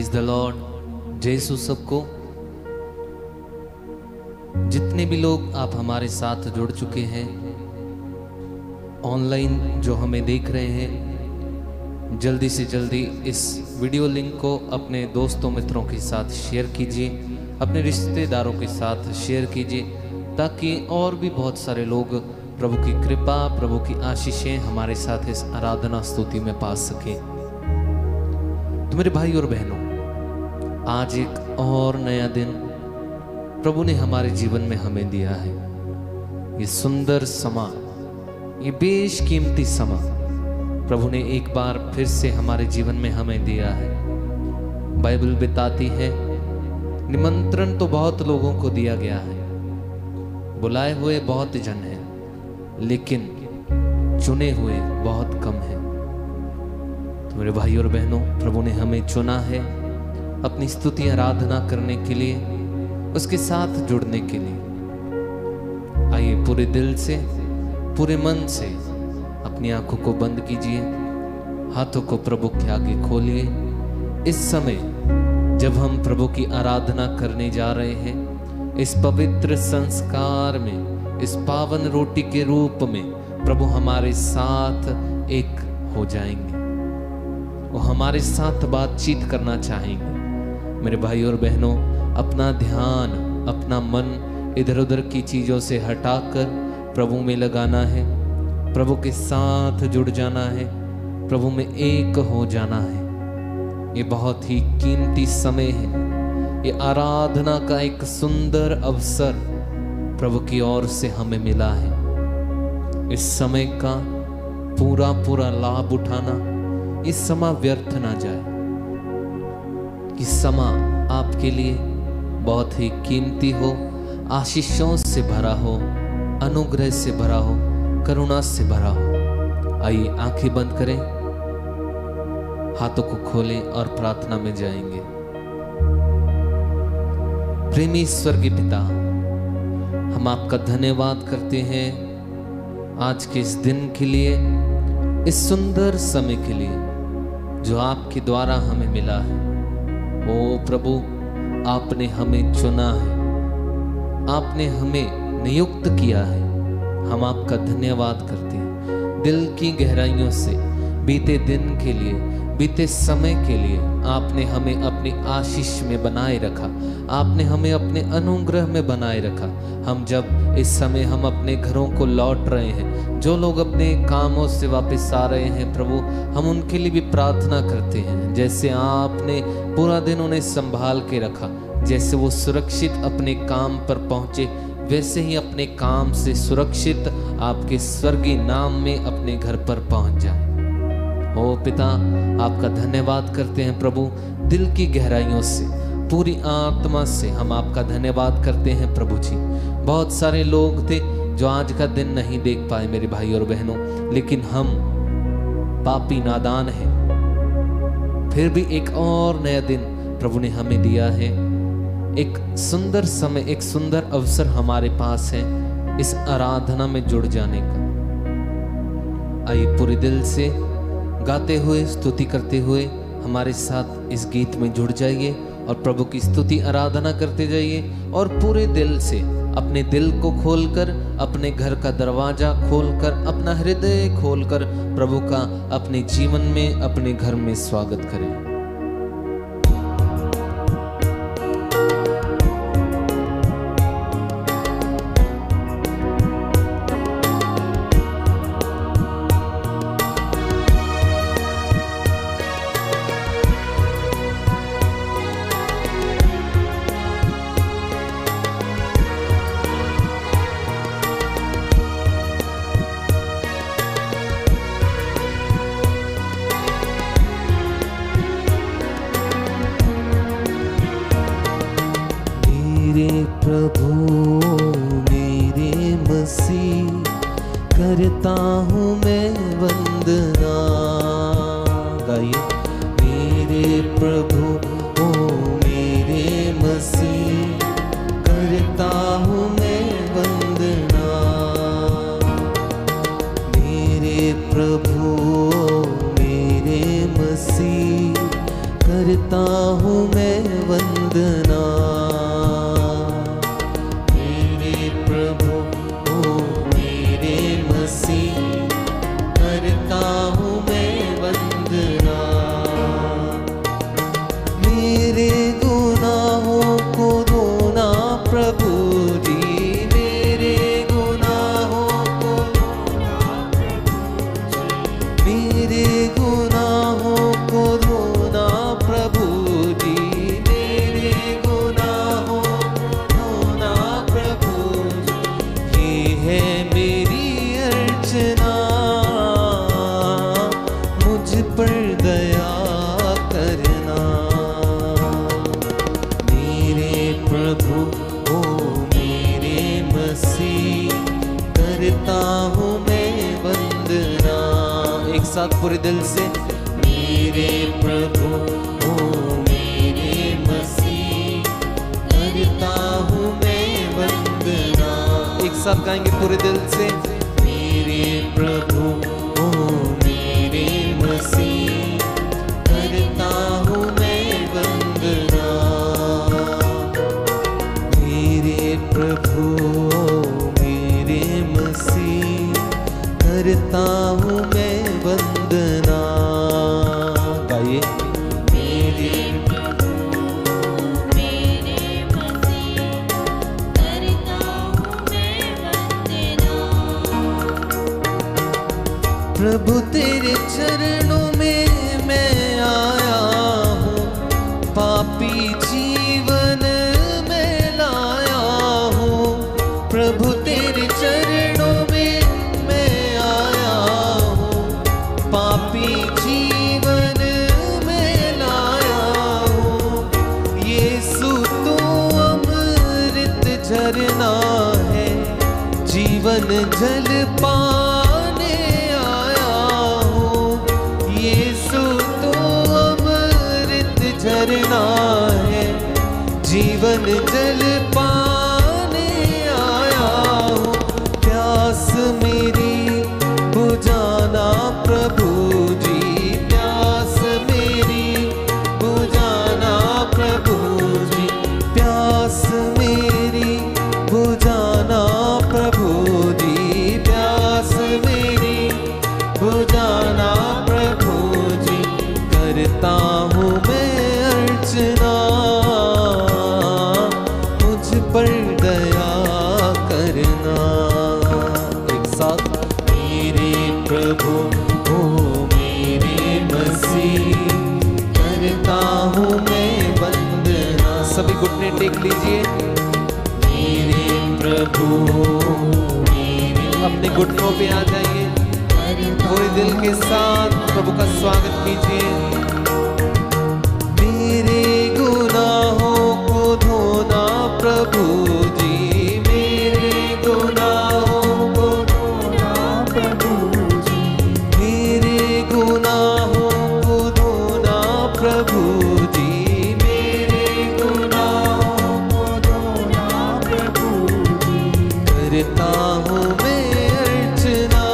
Praise the Lord. जय यीशु सबको। जितने भी लोग आप हमारे साथ जुड़ चुके हैं, ऑनलाइन जो हमें देख रहे हैं, जल्दी से जल्दी इस वीडियो लिंक को अपने दोस्तों मित्रों के साथ शेयर कीजिए, अपने रिश्तेदारों के साथ शेयर कीजिए, ताकि और भी बहुत सारे लोग प्रभु की कृपा, प्रभु की आशीषें हमारे साथ इस आराधना स्तुति में पा सकें। तो मेरे भाई और बहनों, आज एक और नया दिन प्रभु ने हमारे जीवन में हमें दिया है। ये सुंदर समा, ये बेशकीमती समा प्रभु ने एक बार फिर से हमारे जीवन में हमें दिया है। बाइबल बताती है, निमंत्रण तो बहुत लोगों को दिया गया है, बुलाए हुए बहुत जन हैं, लेकिन चुने हुए बहुत कम हैं। तो मेरे भाई और बहनों, प्रभु ने हमें चुना है अपनी स्तुति आराधना करने के लिए, उसके साथ जुड़ने के लिए। आइए पूरे दिल से, पूरे मन से अपनी आंखों को बंद कीजिए, हाथों को प्रभु के आगे खोलिए। इस समय जब हम प्रभु की आराधना करने जा रहे हैं, इस पवित्र संस्कार में, इस पावन रोटी के रूप में प्रभु हमारे साथ एक हो जाएंगे, वो हमारे साथ बातचीत करना चाहेंगे। मेरे भाई और बहनों, अपना ध्यान, अपना मन इधर उधर की चीज़ों से हटाकर प्रभु में लगाना है, प्रभु के साथ जुड़ जाना है, प्रभु में एक हो जाना है। ये बहुत ही कीमती समय है, ये आराधना का एक सुंदर अवसर प्रभु की ओर से हमें मिला है। इस समय का पूरा लाभ उठाना, इस समा व्यर्थ ना जाए। इस समा आपके लिए बहुत ही कीमती हो, आशीषों से भरा हो, अनुग्रह से भरा हो, करुणा से भरा हो। आइए आंखें बंद करें, हाथों को खोलें और प्रार्थना में जाएंगे। प्रेमी स्वर्गीय पिता, हम आपका धन्यवाद करते हैं आज के इस दिन के लिए, इस सुंदर समय के लिए जो आपके द्वारा हमें मिला है। ओ प्रभु, आपने हमें चुना है, आपने हमें नियुक्त किया है। हम आपका धन्यवाद करते हैं दिल की गहराइयों से। बीते दिन के लिए, बीते समय के लिए आपने हमें अपनी आशीष में बनाए रखा, आपने हमें अपने अनुग्रह में बनाए रखा। हम जब इस समय हम अपने घरों को लौट रहे हैं, जो लोग अपने कामों से वापस आ रहे हैं प्रभु, हम उनके लिए भी प्रार्थना करते हैं। जैसे आपने पूरा दिन उन्हें संभाल के रखा, जैसे वो सुरक्षित अपने काम पर पहुंचे, वैसे ही अपने काम से सुरक्षित आपके स्वर्गीय नाम में अपने घर पर पहुंच जाए। ओ पिता, आपका धन्यवाद करते हैं प्रभु, दिल की गहराइयों से, पूरी आत्मा से हम आपका धन्यवाद करते हैं प्रभु जी। बहुत सारे लोग थे जो आज का दिन नहीं देख पाए मेरे भाई और बहनों, लेकिन हम पापी नादान हैं, फिर भी एक और नया दिन प्रभु ने हमें दिया है। एक सुंदर समय, एक सुंदर अवसर हमारे पास है इस आराधना में जुड़ जाने का। आइए पूरे दिल से गाते हुए, स्तुति करते हुए हमारे साथ इस गीत में जुड़ जाइए और प्रभु की स्तुति आराधना करते जाइए। और पूरे दिल से अपने दिल को खोलकर, अपने घर का दरवाजा खोलकर, अपना हृदय खोलकर प्रभु का अपने जीवन में, अपने घर में स्वागत करें। मेरे प्रभु मेरे मसीह, करता हूँ मैं वंदना। गाइए। मेरे प्रभु ओ मेरे मसीह, करता हूँ मैं वंदना। मेरे प्रभु मेरे मसीह, करता हूँ मैं वंदना। मेरे प्रभु ओ मेरे मसीह, करता हूँ मैं वंदना। मेरे गुनाहों को धोना प्रभु जी, मेरे गुनाहों को धोना प्रभु जी, मेरे गुनाहों को धोना प्रभु जी, मेरे गुनाहों को धोना प्रभु जी। ये है मेरी अर्चना, मुझ पर दया करना। मेरे प्रभु ओ मेरे मसीह, करता हूँ मैं वंदना। एक साथ पूरे दिल से, मेरे प्रभु ओ मेरे मसीह, करता हूँ मैं वंदना। एक साथ गाएंगे पूरे दिल से, मेरे प्रभु ओ मेरे मसीह, करता हूँ मैं वंदना। मेरे प्रभु मेरे मसीह, करता हूँ मैं वंदना। गाइए, मेरे मेरे मसीह, करता हूँ मैं वंदना। प्रभु तेरे चरणों में मैं आया हूँ, पापी जीवन में लाया हूँ। प्रभु तेरे चरणों में मैं आया हूँ, पापी जीवन में लाया हूँ। यीशु तू अमृत झरना है, जीवन जल पाने आया हूँ। यीशु तू अमृत झरना है, जीवन जल पाने आया हूँ। प्यास मेरी बुझाना प्रभु जी, प्यास मेरी बुझाना प्रभु जी, प्यास मेरी बुझाना प्रभु जी, प्यास मेरी बुझाना प्रभु जी। करता हूँ मैं अर्चना, मुझ पर दया करना। एक साथ, मेरे प्रभु ओ मेरे मसीह, करता हूँ मैं वंदना। सभी घुटने टेक लीजिए। मेरे प्रभु अपने घुटनों पे आ जाइए, पूरे दिल के साथ प्रभु का स्वागत कीजिए। मेरे गुनाहों को धोना प्रभु जी, मेरे गुनाहों को धोना प्रभु जी, मेरे गुनाहों को धोना प्रभु जी, मेरे गुनाहों को धोना प्रभु जी। करता हूँ मैं अर्चना,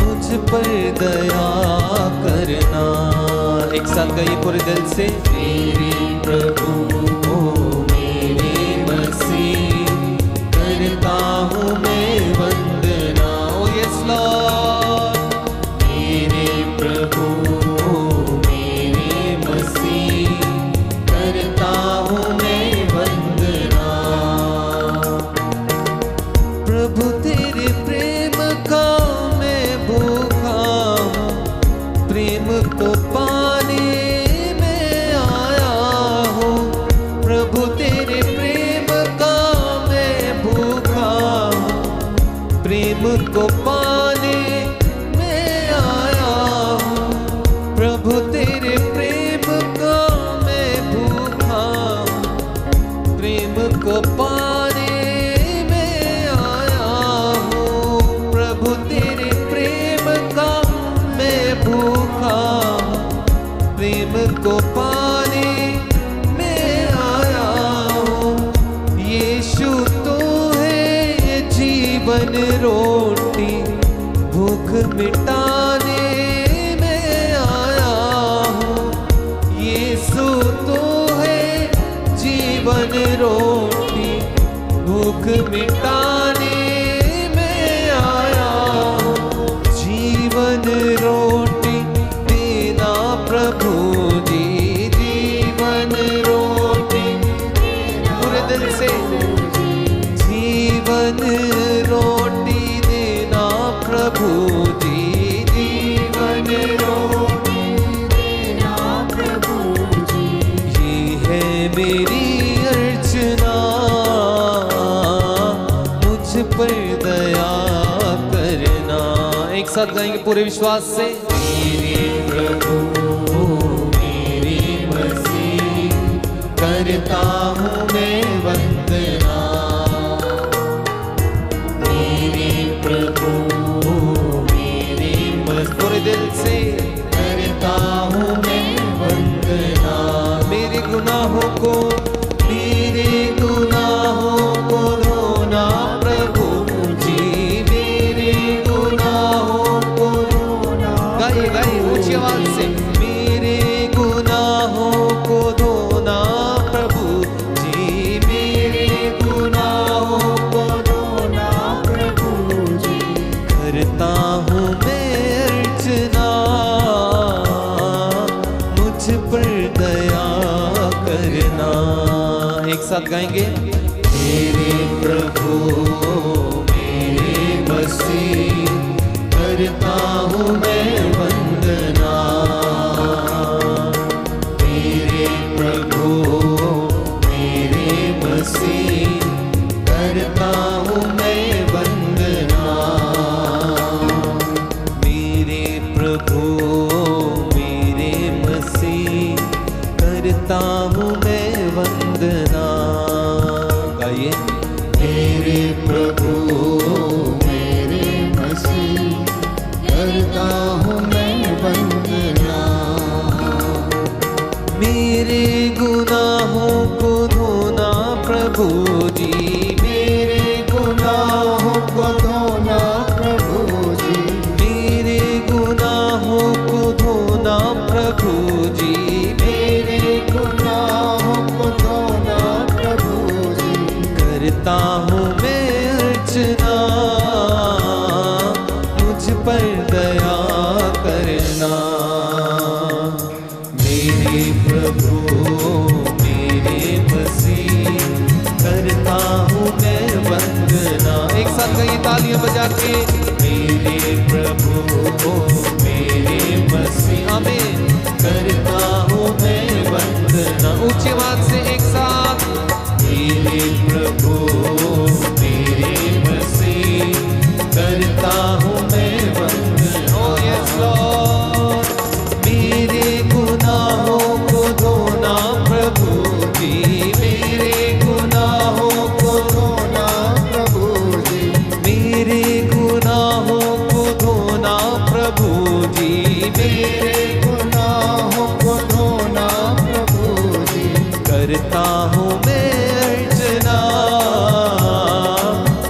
मुझ पर दया करना। एक साथ गाइए पूरे दिल से, मेरे प्रभु ओ मेरे मसीह, करता हूँ मैं वंदना। ओ यस लॉर्ड, मेरे प्रभु ओ मेरे मसीह, करता हूँ मैं वंदना। प्रभु तेरे प्रेम का मैं भूखा हूँ, प्रेम को पाने में आया हूँ। प्रभु तेरे प्रेम का मैं भूखा हूँ, प्रेम को पाने में आया हूँ। प्रभु तेरे प्रेम का मैं भूखा हूँ, प्रेम को पाने में आया हूँ। प्रभु तेरे प्रेम का मैं भूखा हूँ, प्रेम को पाने में आया हूँ। यीशु तो है जीवन रोटी, भूख मिटाने में आया हूँ। भूख मिटाने में आया हूँ। जीवन रोटी देना प्रभु जी, जीवन रोटी पूरे दिल से, जीवन रोटी देना प्रभु जी, जीवन रोटी देना प्रभु जी। ये है मेरी अर्चना, मुझ पर दया करना। एक साथ गाएंगे पूरे विश्वास से। मेरे प्रभु मेरे मसीह, करता हूँ मैं वंदना। मेरे प्रभु मेरे मसीह, पूरे दिल से करता हूँ मैं वंदना। मेरे गुनाहों को धोना प्रभु जी, मेरे गुनाहों को धोना। गाइए गाइए ऊंची आवाज से। मेरे गुनाहों को धोना प्रभु जी, मेरे गुनाहों को धोना प्रभु जी। करता हूँ मैं अर्चना, मुझ पर दया करना। एक साथ गाएंगे। मेरे प्रभु मेरे मसीह, करता हूँ मैं वंदना। मेरे प्रभु मेरे मसीह, करता हूँ मैं वंदना। मेरे प्रभु मेरे मसीह, करता हूँ मैं वंदना। गाइए। मेरे प्रभु मेरे मसीह, करता हूँ मैं वंदना। मेरे गुनाहों को धोना प्रभु जी, मेरे गुनाहों को धोना प्रभु जी। मेरे गुनाहों को धोना प्रभु जी, मेरे गुनाहों को धोना प्रभु जी। करता हूँ मैं अर्चना, मुझ पर दया करना। मेरे प्रभु मेरे मसीह, करता हूँ मैं वंदना। एक साथ कई तालियां बजा के। मेरे प्रभु मेरे मसीह, आमीन, करता हूँ मैं वंदना। ऊंची आवाज से एक साथ। मेरे प्रभु मेरे मसीह, करता हूँ मैं वंदना। ओ यस लॉर्ड। मेरे गुनाहों को धोना प्रभु जी, मेरे गुनाहों को धोना प्रभु जी। मेरे गुनाहों को धोना प्रभु जी, मेरे गुनाहों को धोना प्रभु जी। करता हूँ मैं अर्चना,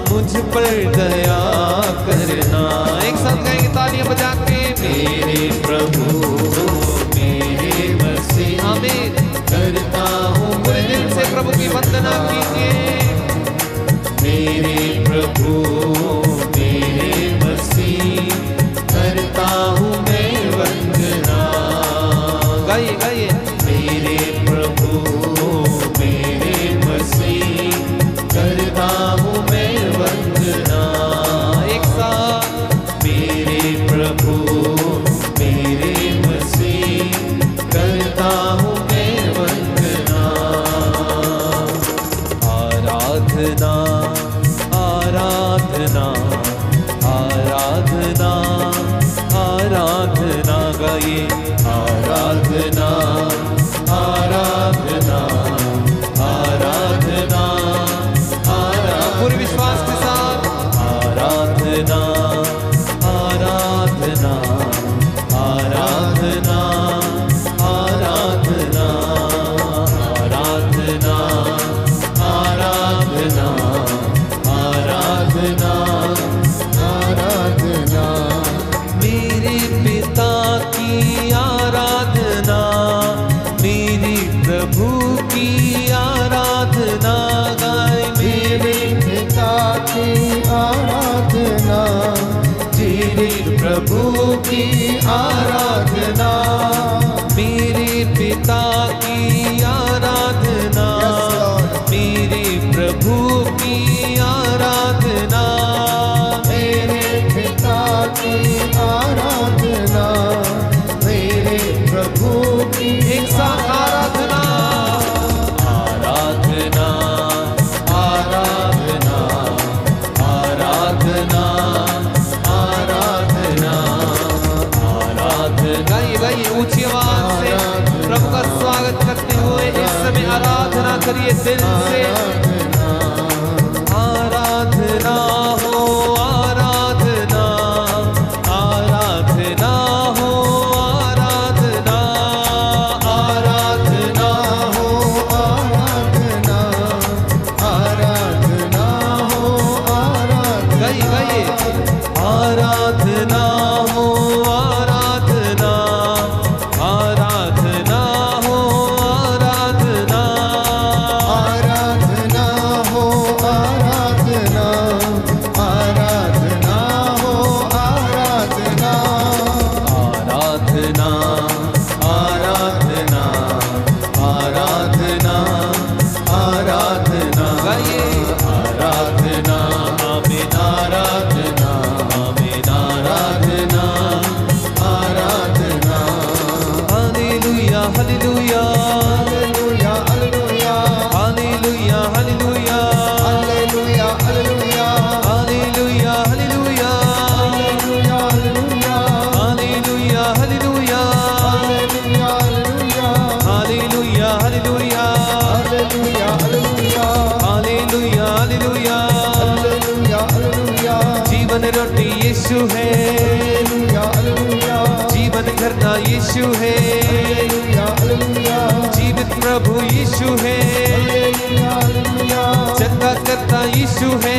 मुझ पर दया करना। एक साथ गाएंगे तालियां बजा के। मेरे प्रभु मेरे मसीह, आमीन, करता हूँ। पूरे दिल से प्रभु की वंदना कीजिए। मेरे प्रभु मेरे मसीह, करता हूँ मैं वंदना। गाइए गाइए। मेरे प्रभु मेरे मसीह, करता हूँ मैं वंदना। एक साथ। मेरे प्रभु मेरे मसीह, करता हूँ मैं वंदना। आराधना आराधना आराधना आराधना। गाइए। आराधना आराधना आराधना आराधना। पूरे विश्वास के साथ। आराधना आराधना आराधना आराधना आराधना आराधना आराधना प्रभु की आराधना, मेरे पिता की आराधना, मेरे प्रभु की आराधना, मेरे पिता की आराधना, मेरे प्रभु की एक साथ आराधना, आराधना, आराधना, आराधना, आराधना, आराधना। गाइए गाइए ऊंची आवाज से प्रभु का स्वागत करते हुए इस समय आराधना करिए दिल से। आराधना हो आराधना, आराधना हो आराधना, आराधना हो आराधना, आराधना हो आराधना। गाइए गाइए आराधना हो आराधना, आराधना हो आराधना, आराधना हो आराधना, आराधना हो आराधना, आराधना, आराधना, आराधना, आराधना। गाइए आराधना, आमीन आराधना, आमीन आराधना, आराधना। Hallelujah hallelujah hallelujah, hallelujah, hallelujah, hallelujah, hallelujah, hallelujah, hallelujah, hallelujah, hallelujah, hallelujah, hallelujah, hallelujah, hallelujah, hallelujah, hallelujah, hallelujah, hallelujah, hallelujah, hallelujah. Hallelujah, hallelujah, जीवन रोटी यीशु है, हालेलुया, हालेलुया, जीवन करता यीशु है, हालेलुया, हालेलुया, जीवित प्रभु यीशु है, हालेलुया, हालेलुया, चंगा करता यीशु है,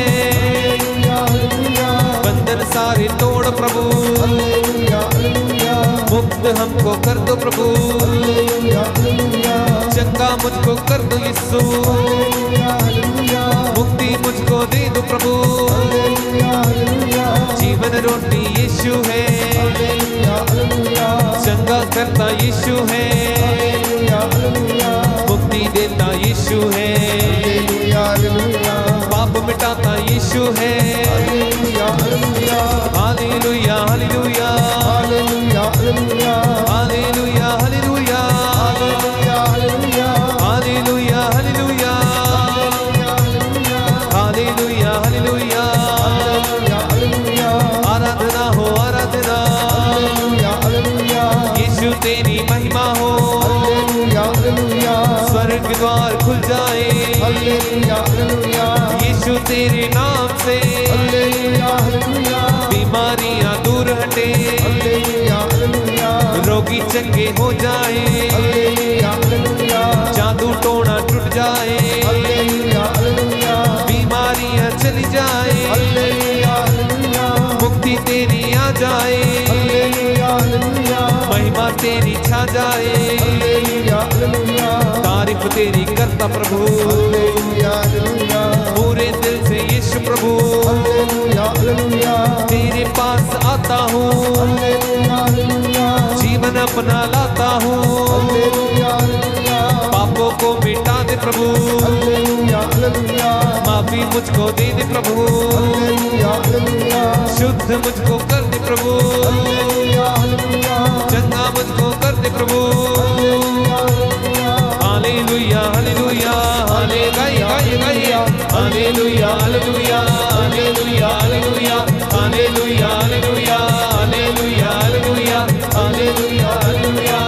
हालेलुया, हालेलुया, बंधन सारे तोड़ प्रभु, हालेलुया, हालेलुया, मुक्त हमको कर दो प्रभु, हालेलुया, हालेलुया, चंगा मुझको कर दो यीशु, हालेलुया, हालेलुया, मुक्ति मुझको दे दो प्रभु, हालेलुया, हालेलुया, जीवन रोटी यीशु है, हालेलुया, हालेलुया, चंगा करता यीशु है, हालेलुया, हालेलुया, मुक्ति देता यीशु है, हालेलुया, हालेलुया, पाप मिटाता यीशु है। Hallelujah, hallelujah, hallelujah hallelujah, hallelujah, hallelujah, hallelujah, hallelujah, hallelujah, hallelujah, hallelujah, hallelujah, hallelujah, hallelujah. Hallelujah, hallelujah, आराधना हो आराधना, हालेलुया, हालेलुया, यीशु तेरी महिमा हो, हालेलुया, हालेलुया, स्वर्ग द्वार खुल जाए, हालेलुया, हालेलुया, यीशु तेरे नाम से हालेलुया, हालेलुया, बीमारियां दूर हटे, हालेलुया, हालेलुया, रोगी चंगे हो जाए, हालेलुया, हालेलुया, जादू टोना टूट जाए, हालेलुया, हालेलुया, बीमारियां चली जाए, हालेलुया, हालेलुया, मुक्ति तेरी आ जाए, हालेलुया, हालेलुया, महिमा तेरी छा जाए, हालेलुया, हालेलुया, तारीफ तेरी करता प्रभु, हालेलुया, हालेलुया, पूरे दिल से यीशु प्रभु, हालेलुया, हालेलुया, तेरे पास आता हूँ, हालेलुया, हालेलुया, जीवन अपना लाता हूँ, हालेलुया, हालेलुया, पापों को मिटा दे प्रभु, हालेलुया, हालेलुया, माफी मुझको दे दे प्रभु, हालेलुया, हालेलुया, शुद्ध मुझको कर दे प्रभु, हालेलुया, हालेलुया, चंगा मुझको कर दे प्रभु। हालेलुया हालेलुया, हाले गाइए गाइए गाइए, hallelujah hallelujah, hallelujah hallelujah, hallelujah hallelujah, hallelujah hallelujah, hallelujah hallelujah,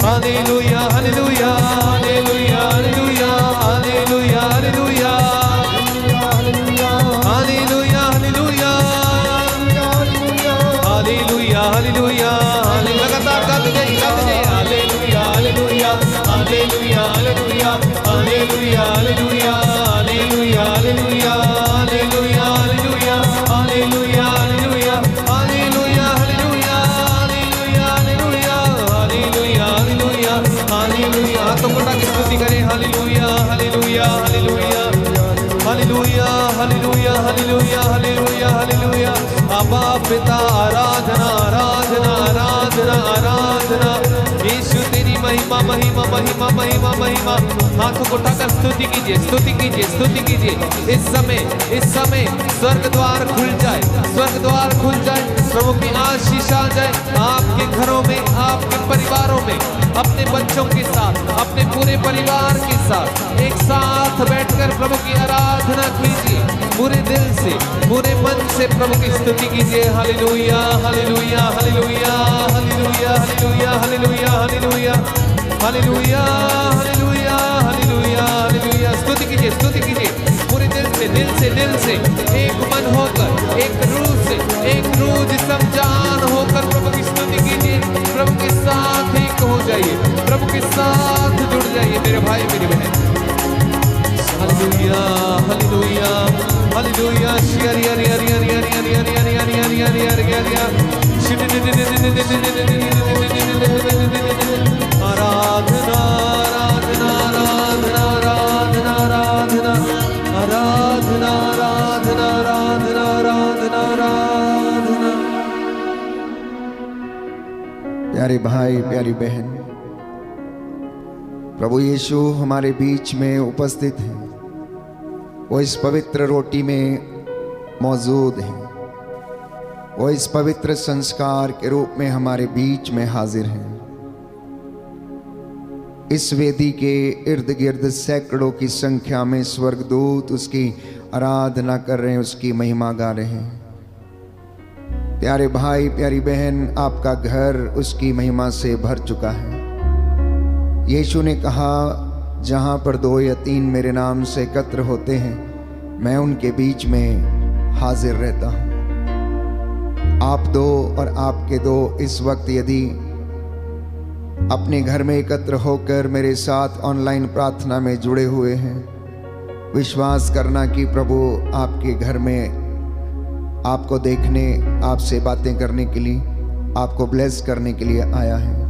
hallelujah hallelujah, hallelujah hallelujah, hallelujah hallelujah, hallelujah hallelujah, hallelujah hallelujah, hallelujah hallelujah, लगातार गाते जाइए hallelujah hallelujah, hallelujah hallelujah, hallelujah hallelujah, hallelujah hallelujah, hallelujah hallelujah, hallelujah hallelujah, hallelujah hallelujah, hallelujah hallelujah, hallelujah hallelujah, hallelujah. हाथों को उठा के स्तुति करें, hallelujah hallelujah, hallelujah hallelujah, hallelujah hallelujah, hallelujah hallelujah, अबा पिता आराधना आराधना आराधना आराधना। यीशु तेरी महिमा महिमा महिमा महिमा महिमा। हाथों को उठाकर स्तुति कीजिए स्तुति कीजिए स्तुति कीजिए। इस समय स्वर्ग द्वार खुल जाए, स्वर्ग द्वार खुल जाए, प्रभु की आशीष आ जाए आपके घरों में, आपके परिवारों में, अपने बच्चों के साथ, अपने पूरे परिवार के साथ एक साथ बैठकर प्रभु की आराधना कीजिए। पूरे दिल से, पूरे मन से प्रभु की स्तुति कीजिए। Hallelujah hallelujah hallelujah hallelujah hallelujah hallelujah hallelujah hallelujah hallelujah hallelujah hallelujah. स्तुति कीजिए पूरे दिल से एक मन होकर, एक रूह जिस्म जान होकर प्रभु की स्तुति कीजिए। प्रभु के साथ एक हो जाइए, प्रभु के साथ जुड़ जाइए मेरे भाई मेरी बहन। Hallelujah hallelujah hallelujah. आराधना आराधना आराधना आराधना आराधना आराधना आराधना आराधना आराधना आराधना। प्यारे भाई प्यारी बहन, प्रभु यीशु हमारे बीच में उपस्थित हैं। वो इस पवित्र रोटी में मौजूद हैं। वो इस पवित्र संस्कार के रूप में हमारे बीच में हाजिर हैं। इस वेदी के इर्द गिर्द सैकड़ों की संख्या में स्वर्गदूत उसकी आराधना कर रहे हैं, उसकी महिमा गा रहे हैं। प्यारे भाई प्यारी बहन, आपका घर उसकी महिमा से भर चुका है। यीशु ने कहा, जहाँ पर 2 या 3 मेरे नाम से एकत्र होते हैं, मैं उनके बीच में हाजिर रहता हूँ। आप 2 और आपके 2 इस वक्त यदि अपने घर में एकत्र होकर मेरे साथ ऑनलाइन प्रार्थना में जुड़े हुए हैं, विश्वास करना कि प्रभु आपके घर में आपको देखने, आपसे बातें करने के लिए, आपको ब्लेस करने के लिए आया है।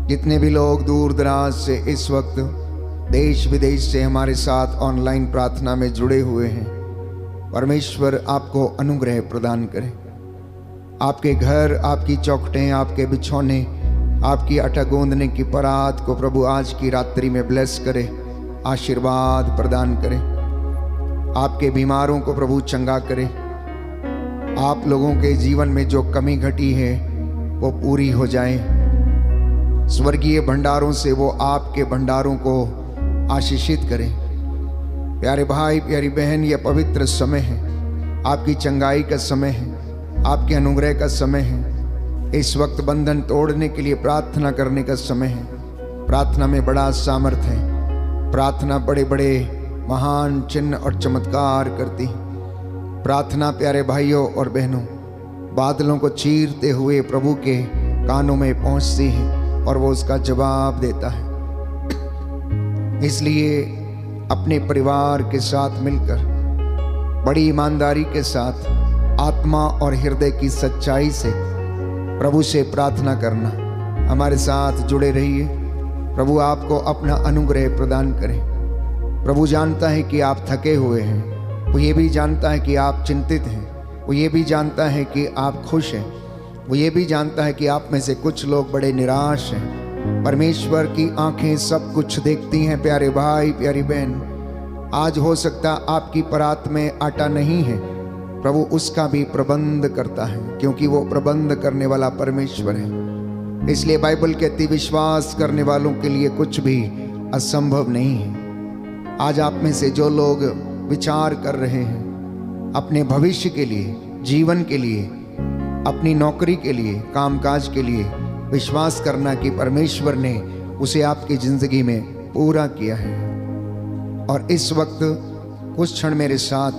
जितने भी लोग दूर दराज से इस वक्त देश विदेश से हमारे साथ ऑनलाइन प्रार्थना में जुड़े हुए हैं, परमेश्वर आपको अनुग्रह प्रदान करे। आपके घर, आपकी चौखटें, आपके बिछौने, आपकी आटा गूंदने की परात को प्रभु आज की रात्रि में ब्लेस करे, आशीर्वाद प्रदान करे। आपके बीमारों को प्रभु चंगा करे। आप लोगों के जीवन में जो कमी घटी है वो पूरी हो जाए। स्वर्गीय भंडारों से वो आपके भंडारों को आशीषित करें। प्यारे भाई प्यारी बहन, यह पवित्र समय है, आपकी चंगाई का समय है, आपके अनुग्रह का समय है। इस वक्त बंधन तोड़ने के लिए प्रार्थना करने का समय है। प्रार्थना में बड़ा सामर्थ्य है। प्रार्थना बड़े बड़े महान चिन्ह और चमत्कार करती है। प्रार्थना प्यारे भाइयों और बहनों, बादलों को चीरते हुए प्रभु के कानों में पहुंचती है और वो उसका जवाब देता है। इसलिए अपने परिवार के साथ मिलकर बड़ी ईमानदारी के साथ आत्मा और हृदय की सच्चाई से प्रभु से प्रार्थना करना। हमारे साथ जुड़े रहिए। प्रभु आपको अपना अनुग्रह प्रदान करे। प्रभु जानता है कि आप थके हुए हैं। वो ये भी जानता है कि आप चिंतित हैं। वो ये भी जानता है कि आप खुश हैं। वो ये भी जानता है कि आप में से कुछ लोग बड़े निराश हैं। परमेश्वर की आंखें सब कुछ देखती हैं। प्यारे भाई प्यारी बहन, आज हो सकता आपकी परात में आटा नहीं है, प्रभु उसका भी प्रबंध करता है, क्योंकि वो प्रबंध करने वाला परमेश्वर है। इसलिए बाइबल कहती, विश्वास करने वालों के लिए कुछ भी असंभव नहीं है। आज आप में से जो लोग विचार कर रहे हैं अपने भविष्य के लिए, जीवन के लिए, अपनी नौकरी के लिए, कामकाज के लिए, विश्वास करना कि परमेश्वर ने उसे आपकी जिंदगी में पूरा किया है। और इस वक्त कुछ क्षण मेरे साथ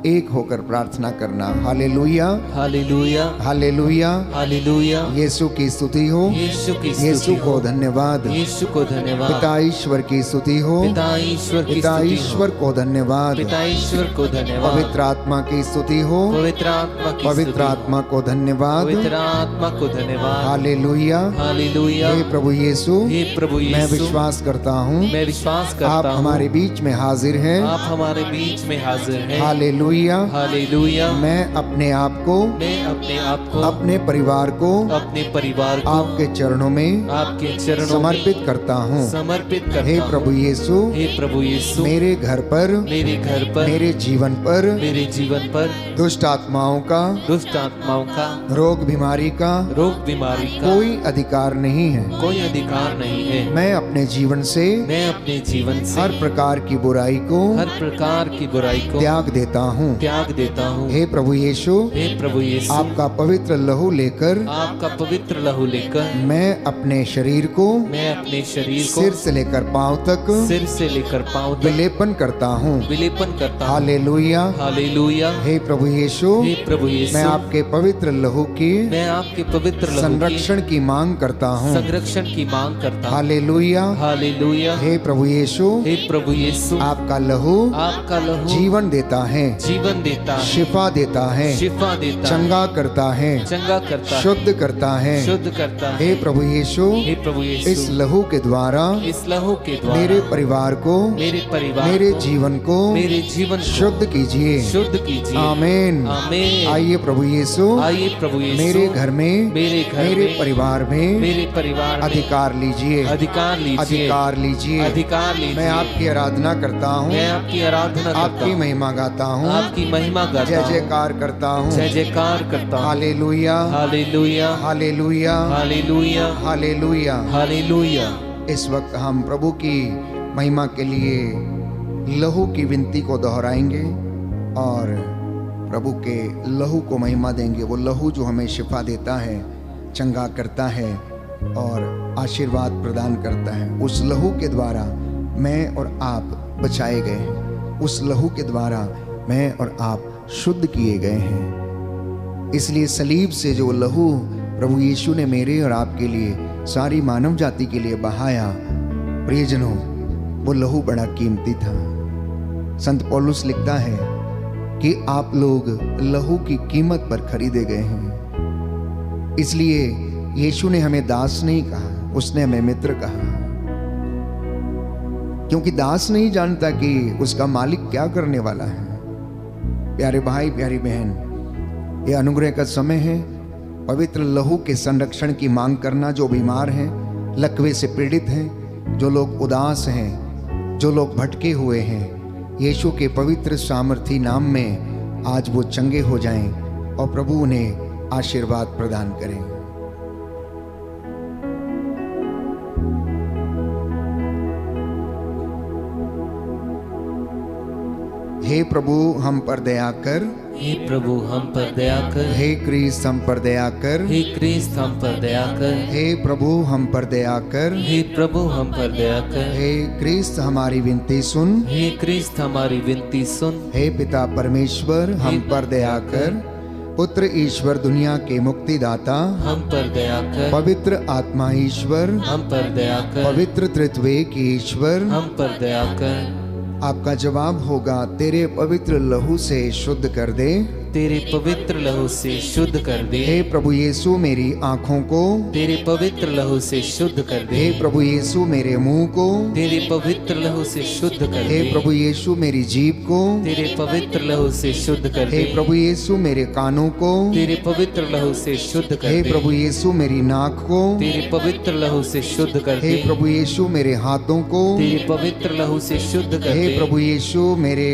एक होकर प्रार्थना करना। Hallelujah hallelujah hallelujah hallelujah. यीशु की स्तुति हो, यीशु की यीशु स्तुति को हो, धन्यवाद, यीशु को धन्यवाद। पिता ईश्वर की स्तुति हो, पिता ईश्वर की पिता स्तुति ईश्वर हो, को धन्यवाद, पिता ईश्वर को धन्यवाद। पवित्र आत्मा की स्तुति हो, पवित्र आत्मा की पवित्र स्तुति हो, आत्मा को धन्यवाद। पवित्र आत्मा को धन्यवाद। Hallelujah hallelujah. हे प्रभु यीशु, हे प्रभु मैं यीशु, विश्वास करता हूँ मैं विश्वास आप करता हूँ हमारे बीच में हाजिर हैं। आप हमारे बीच में हाजिर हैं। Hallelujah hallelujah. हालेलुया। मैं अपने आप को, मैं अपने आप को, अपने परिवार को अपने परिवार को आपके चरणों में आपके चरणों समर्पित में करता हूँ। समर्पित करता हे हूँ। प्रभु यीशु, हे प्रभु यीशु, मेरे घर पर, मेरे घर पर, मेरे जीवन पर मेरे जीवन पर दुष्ट आत्माओं का, दुष्ट आत्माओं का, रोग बीमारी का रोग बीमारी का कोई अधिकार नहीं है। कोई अधिकार नहीं है। मैं अपने जीवन से मैं अपने जीवन से हर प्रकार की बुराई को हर प्रकार की बुराई को त्याग देता हूँ। त्याग देता हूँ। हे प्रभु यीशु, हे प्रभु यीशु, आपका पवित्र लहू लेकर आपका पवित्र लहू लेकर मैं अपने शरीर को मैं अपने शरीर को सिर से लेकर पांव तक सिर से लेकर पांव तक विलेपन करता हूँ। विलेपन करता हूँ। हालेलुया। हालेलुया। हे प्रभु यीशु, हे प्रभु यीशु, मैं आपके पवित्र लहू की मैं आपके पवित्र लहू की संरक्षण की मांग करता हूँ। संरक्षण की मांग करता हूँ। हालेलुया। हालेलुया। हे प्रभु यीशु, हे प्रभु यीशु, आपका लहू आपका लहू जीवन देता है, जीवन देता है, शिफा देता है, शिफा देता है, चंगा करता है, चंगा करता है, शुद्ध करता है। शुद्ध करता है। हे प्रभु यीशु, हे प्रभु यीशु, इस लहू के द्वारा इस लहू के द्वारा मेरे परिवार को, मेरे परिवार मेरे को, जीवन को मेरे जीवन को शुद्ध कीजिए। शुद्ध कीजिए। आमीन। आमीन। आइए प्रभु यीशु, आइए प्रभु यीशु, मेरे घर में, मेरे घर मेरे में, परिवार में मेरे परिवार में अधिकार लीजिए, अधिकार लीजिए, अधिकार लीजिए। अधिकार लीजिए। मैं आपकी आराधना करता हूँ, मैं आपकी आराधना करता आपकी हूँ, महिमा गाता हूँ, आपकी महिमा गाता जय हूँ, जयकार करता हूँ। जय जयकार करता हूँ। Hallelujah, hallelujah. Hallelujah, hallelujah. Hallelujah. Hallelujah. इस वक्त हम प्रभु की महिमा के लिए लहू की विनती को दोहराएंगे और प्रभु के लहू को महिमा देंगे। वो लहू जो हमें शिफा देता है, चंगा करता है और आशीर्वाद प्रदान करता है। उस लहू के द्वारा मैं और आप बचाए गए हैं। उस लहू के द्वारा मैं और आप शुद्ध किए गए हैं। इसलिए सलीब से जो लहू प्रभु यीशु ने मेरे और आपके लिए, सारी मानव जाति के लिए बहाया, प्रियजनों, वो लहू बड़ा कीमती था। संत पौलुस लिखता है कि आप लोग लहू की कीमत पर खरीदे गए हैं। इसलिए यीशु ने हमें दास नहीं कहा, उसने हमें मित्र कहा। क्योंकि दास नहीं जानता कि उसका मालिक क्या करने वाला है। प्यारे भाई, प्यारी बहन, ये अनुग्रह का समय है। पवित्र लहू के संरक्षण की मांग करना। जो बीमार हैं, लकवे से पीड़ित हैं, जो लोग उदास हैं, जो लोग भटके हुए हैं, यीशु के पवित्र सामर्थी नाम में आज वो चंगे हो जाएं और प्रभु उन्हें आशीर्वाद प्रदान करें। हे प्रभु हम पर दया कर, हे प्रभु हम पर दया कर, हे क्रिस्त हम पर दया कर, हे क्रिस्त हम पर दया कर, हे प्रभु हम पर दया कर, हे प्रभु हम पर दया कर, हे क्रिस्त हमारी विनती सुन, हे क्रिस्त हमारी विनती सुन, हे पिता परमेश्वर हम पर दया कर, पुत्र ईश्वर दुनिया के मुक्तिदाता हम पर दया कर, पवित्र आत्मा ईश्वर हम पर दया कर, पवित्र त्रित्वैक ईश्वर हम पर दया कर। आपका जवाब होगा, तेरे पवित्र लहू से शुद्ध कर दे, तेरे पवित्र लहू से शुद्ध कर दे। हे प्रभु यीशु मेरी आंखों को, तेरे पवित्र लहू से शुद्ध कर दे। हे प्रभु यीशु मेरे मुंह को, तेरे पवित्र लहू से शुद्ध कर हे दे। प्रभु यीशु मेरी जीभ को, तेरे पवित्र लहू से शुद्ध कर हे दे। प्रभु यीशु मेरे कानों को, तेरे पवित्र लहू से शुद्ध कर हे दे। प्रभु यीशु मेरी नाक को, तेरे पवित्र लहू से शुद्ध कर हे दे। प्रभु यीशु मेरे हाथों को, तेरे पवित्र लहू से शुद्ध कर हे दे। प्रभु यीशु मेरे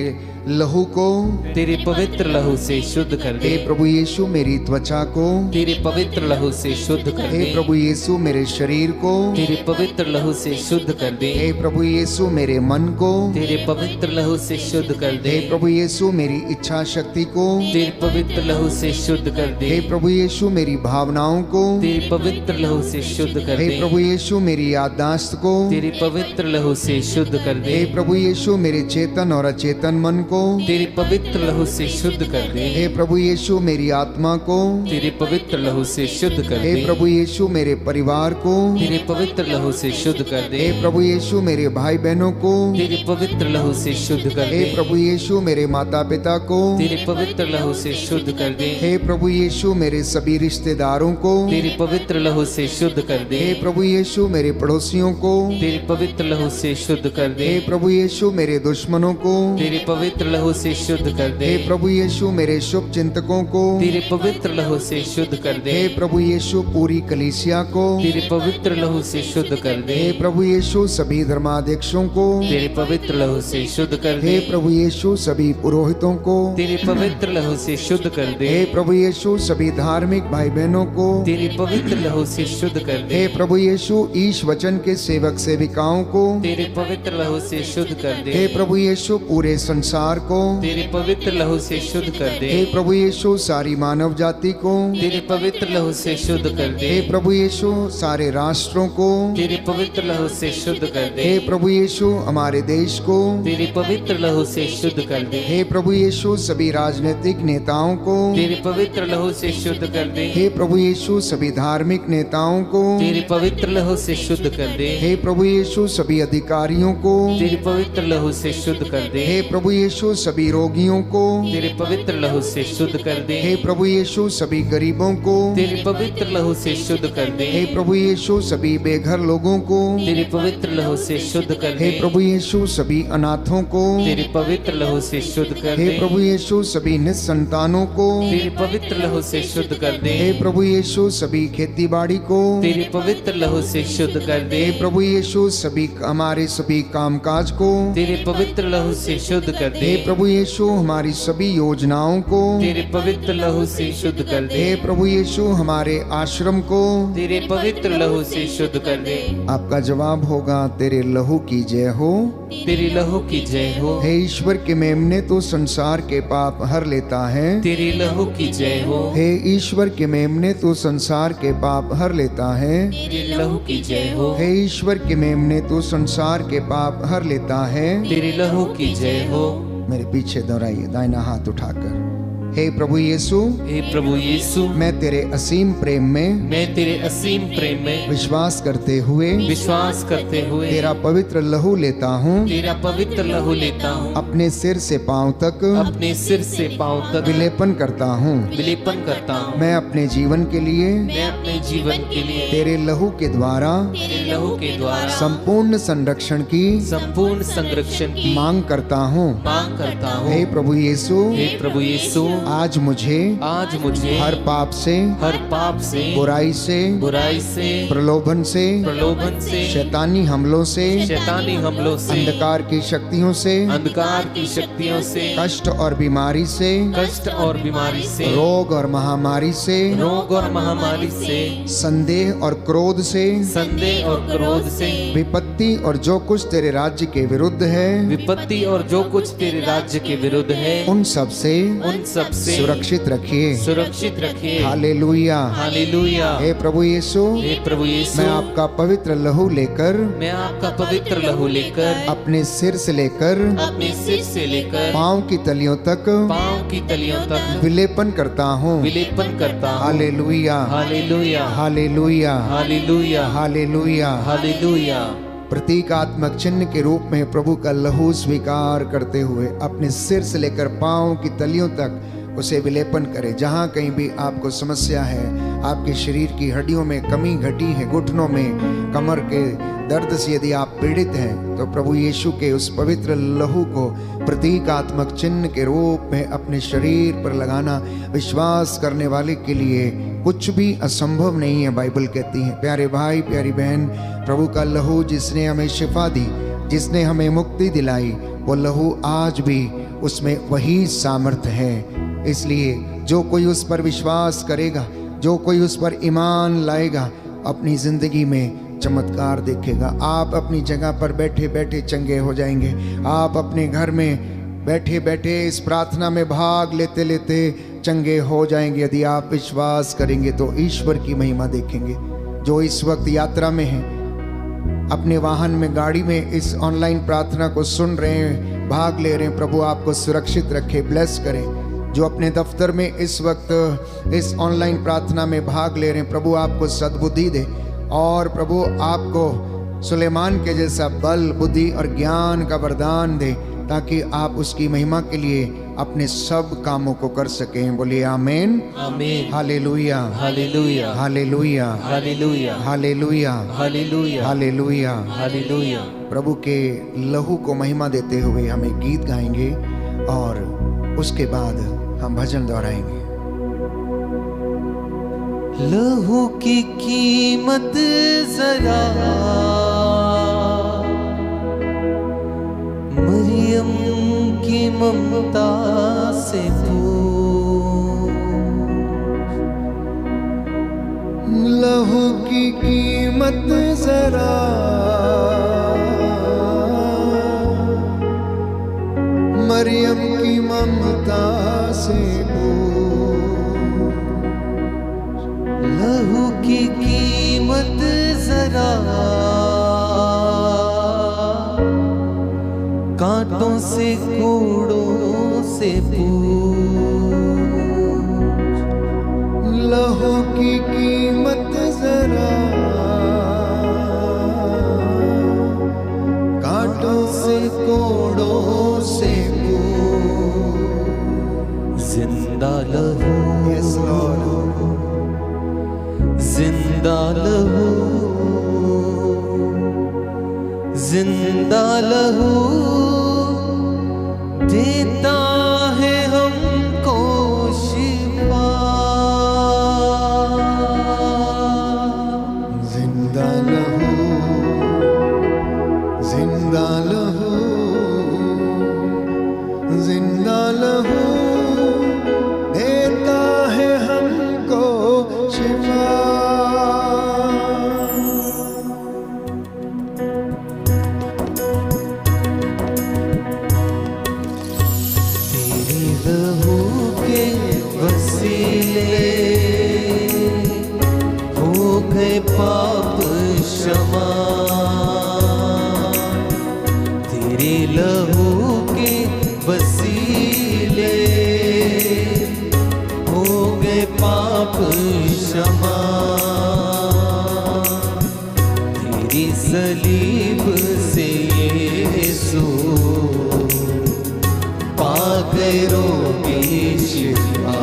लहू को, तेरे पवित्र लहू से शुद्ध कर दे। हे प्रभु यीशु मेरी त्वचा को, तेरे पवित्र लहू से शुद्ध कर हे दे। प्रभु यीशु मेरे शरीर को, तेरे पवित्र लहू से शुद्ध कर दे। हे प्रभु यीशु मेरे मन को, तेरे पवित्र लहू से शुद्ध कर दे। हे प्रभु यीशु मेरी इच्छा शक्ति को, तेरे पवित्र लहू से शुद्ध कर दे। हे प्रभु यीशु मेरी भावनाओं को, तेरे पवित्र लहू से शुद्ध कर हे दे। प्रभु यीशु मेरी याददाश्त को, तेरे पवित्र लहू से शुद्ध कर दे। हे प्रभु यीशु मेरे चेतन और अचेतन मन को, तेरे पवित्र लहू से शुद्ध कर दे। हे प्रभु यीशु मेरी आत्मा को, तेरे पवित्र लहू से शुद्ध कर हे दे। प्रभु यीशु मेरे परिवार को, तेरे पवित्र लहू से शुद्ध कर दे। हे प्रभु यीशु मेरे भाई बहनों को, तेरे पवित्र लहू से शुद्ध कर हे दे। प्रभु यीशु मेरे माता पिता को, तेरे पवित्र लहू से शुद्ध कर दे। हे प्रभु यीशु मेरे सभी रिश्तेदारों को, तेरे पवित्र लहू से शुद्ध कर दे। हे प्रभु यीशु मेरे पड़ोसियों को, तेरे पवित्र लहू से शुद्ध कर दे। हे प्रभु यीशु मेरे दुश्मनों को, तेरे पवित्र लहू से शुद्ध कर दे। हे प्रभु यीशु मेरे शुभ चिंतकों को तेरे पवित्र लहू से शुद्ध कर दे। हे प्रभु यीशु पूरी कलीसिया को तेरे पवित्र लहू से शुद्ध कर दे। हे प्रभु यीशु सभी धर्माध्यक्षों को तेरे पवित्र लहू से शुद्ध कर दे। हे प्रभु यीशु सभी पुरोहितों को तेरे पवित्र लहू से शुद्ध कर दे। हे प्रभु यीशु सभी धार्मिक भाई बहनों को तेरे पवित्र लहू से शुद्ध कर दे। हे प्रभु यीशु ईश वचन के सेवक सेविकाओं को तेरे पवित्र लहू से शुद्ध कर दे। हे प्रभु यीशु पूरे संसार को तेरे पवित्र लहू से शुद्ध कर दे। हे प्रभु यीशु सारी मानव जाति को तेरे पवित्र लहू से शुद्ध कर दे। हे प्रभु यीशु सारे राष्ट्रों को तेरे पवित्र लहू से शुद्ध कर दे। हे प्रभु यीशु हमारे देश को तेरे पवित्र लहू से शुद्ध कर दे। हे प्रभु यीशु सभी राजनीतिक नेताओं को तेरे पवित्र लहू से शुद्ध कर दे। हे प्रभु यीशु सभी धार्मिक नेताओं को तेरे पवित्र लहू से शुद्ध कर दे। हे प्रभु यीशु सभी अधिकारियों को तेरे पवित्र लहू से शुद्ध कर दे। हे प्रभु यीशु सभी रोगियों को तेरे पवित्र लहू से शुद्ध कर दे। हे प्रभु यीशु सभी गरीबों को तेरे पवित्र लहू से शुद्ध कर दे। हे प्रभु यीशु सभी बेघर लोगों को तेरे पवित्र लहू से शुद्ध कर दे। हे प्रभु यीशु सभी अनाथों को तेरे पवित्र लहू से शुद्ध कर हे दे। प्रभु यीशु सभी निसंतानों को तेरे पवित्र लहू से शुद्ध कर दे। हे प्रभु यीशु सभी खेती बाड़ी को तेरे पवित्र लहू से शुद्ध कर दे। हे प्रभु यीशु सभी हमारे सभी कामकाज को तेरे पवित्र लहू से शुद्ध कर दे। हे प्रभु यीशु हमारी सभी योजनाओं को तेरे पवित्र लहू से शुद्ध कर दे। हे प्रभु यीशु हमारे आश्रम को तेरे पवित्र लहू से शुद्ध कर दे। आपका जवाब होगा तेरे लहू की जय हो। तेरे लहू की जय हो। हे ईश्वर के मेमने तो संसार के पाप हर लेता है। तेरे लहू की जय हो। हे ईश्वर के मेमने तो संसार के पाप हर लेता है। तेरे लहू की जय हो। हे ईश्वर के मेमने तो संसार के पाप हर लेता है। तेरे लहू की जय हो। मेरे पीछे दोहराइए दाहिना हाथ उठाकर। हे प्रभु यीशु हे प्रभु यीशु, मैं तेरे असीम प्रेम में मैं तेरे असीम प्रेम में विश्वास करते हुए विश्वास करते हुए तेरा पवित्र लहू लेता हूँ। तेरा पवित्र लहू लेता हूँ। अपने सिर से पांव तक अपने सिर से पांव तक विलेपन करता हूँ। विलेपन करता हूँ। मैं अपने जीवन के लिए मैं अपने जीवन के लिए तेरे लहू के द्वारा तेरे लहू के द्वारा संपूर्ण संरक्षण की संपूर्ण संरक्षण की मांग करता हूँ। मांग करता हूँ। हे प्रभु यीशु हे प्रभु यीशु, आज मुझे हर पाप से हर पाप से बुराई से प्रलोभन से शैतानी हमलों से अंधकार की शक्तियों से कष्ट और बीमारी से रोग और महामारी से संदेह और क्रोध से विपत्ति और जो कुछ तेरे राज्य के विरुद्ध है उन सब से सुरक्षित रखिए। हालेलुया। हे प्रभु यीशु, मैं आपका पवित्र लहू लेकर अपने सिर से लेकर पांव की तलियों तक विलेपन करता हूँ। हालेलुया। प्रतीकात्मक चिन्ह के रूप में प्रभु का लहू स्वीकार करते हुए अपने सिर से लेकर पांव की तलियों तक उसे विलेपन करें। जहाँ कहीं भी आपको समस्या है, आपके शरीर की हड्डियों में कमी घटी है, घुटनों में कमर के दर्द से यदि आप पीड़ित हैं, तो प्रभु यीशु के उस पवित्र लहू को प्रतीकात्मक चिन्ह के रूप में अपने शरीर पर लगाना विश्वास करने वाले के लिए कुछ भी असंभव नहीं है, बाइबल कहती है। प्यारे भाई, प्यारी बहन, प्रभु का लहू जिसने हमें शिफा दी, जिसने हमें मुक्ति दिलाई, वो लहू आज भी उसमें वही सामर्थ्य है। इसलिए जो कोई उस पर विश्वास करेगा, जो कोई उस पर ईमान लाएगा, अपनी जिंदगी में चमत्कार देखेगा। आप अपनी जगह पर बैठे बैठे चंगे हो जाएंगे। आप अपने घर में बैठे बैठे इस प्रार्थना में भाग लेते लेते चंगे हो जाएंगे। यदि आप विश्वास करेंगे तो ईश्वर की महिमा देखेंगे। जो इस वक्त यात्रा में हैं, अपने वाहन में, गाड़ी में इस ऑनलाइन प्रार्थना को सुन रहे हैं, भाग ले रहे हैं, प्रभु आपको सुरक्षित रखे, ब्लेस करें। जो अपने दफ्तर में इस वक्त इस ऑनलाइन प्रार्थना में भाग ले रहे हैं, प्रभु आपको सद्बुद्धि दे और प्रभु आपको सुलेमान के जैसा बल, बुद्धि और ज्ञान का वरदान दे, ताकि आप उसकी महिमा के लिए अपने सब कामों को कर सकें। बोलिए आमीन। आमीन। Hallelujah. Hallelujah. Hallelujah. Hallelujah. Hallelujah. Hallelujah. Hallelujah. Hallelujah. प्रभु के लहू को महिमा देते हुए हमें गीत गाएंगे। और उसके बाद हम भजन दोहराएंगे। लहू की कीमत जरा मरियम की ममता से पूछ। लहू की कीमत जरा मरियम की ममता से पूछ। लहू की कीमत जरा कांटों से कूड़ों से पूछ। लहू की कीमत जरा कांटों से कोड़ों से पूछ। जिंदा लहू, Yes, Lord. जिंदा लहू, जिंदा लहू देता है हमको शिफा। जिंदा लहू, जिंदा लहू, जिंदा लहू देता है हमको शिफा। तेरी लहू के वसीले हो गए पाप क्षमा। तेरे लहू के वसीले हो गए पाप क्षमा। तेरी सलीब से यीशु पा गए रोगी शिफा।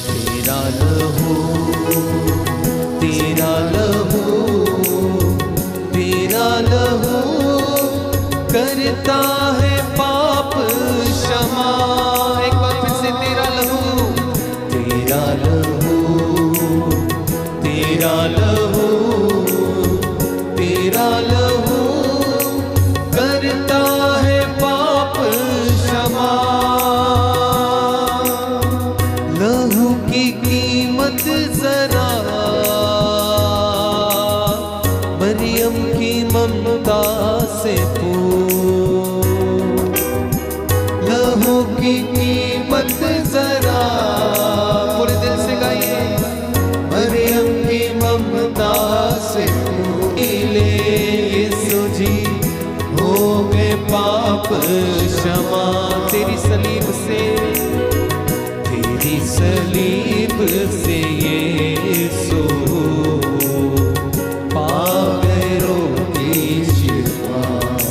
तेरा लहू, तेरा लहू, तेरा लहू करता है पाप क्षमा। एक बार फिर से तेरा लहू, तेरा लहू, तेरा लहू, तेरा लहू करता है पाप क्षमा। लहू की कीमत जरा मरियम की ममता से पूछ। लहू की कीमत जरा, पूरे दिल से गाइए, मरियम की ममता से पूछ। ले यीशु जी हो गए पाप क्षमा। तेरी सलीब से, तेरी सलीब से यीशु पा गए रोगी शिफा।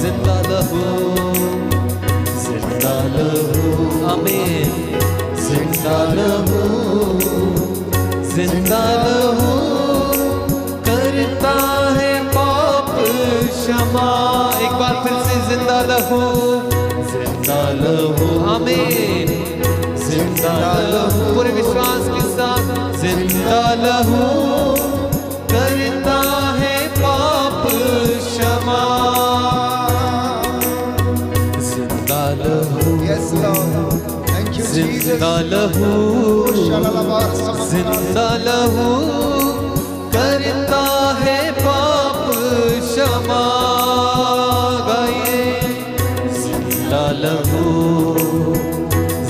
जिंदा लहू, जिंदा लहू, आमीन। जिंदा लहू, जिंदा लहू करता है पाप क्षमा। एक बार फिर से जिंदा लहू, जिंदा लहू, आमीन। जिंदा लहू, पूरे विश्वास के साथ, जिंदा लहू करता है पाप क्षमा। जिंदा लहू, Yes, Lord. Thank you, Jesus. जिंदा लहू, जिंदा लहू करता है पाप क्षमा। गाइए, जिंदा लहू,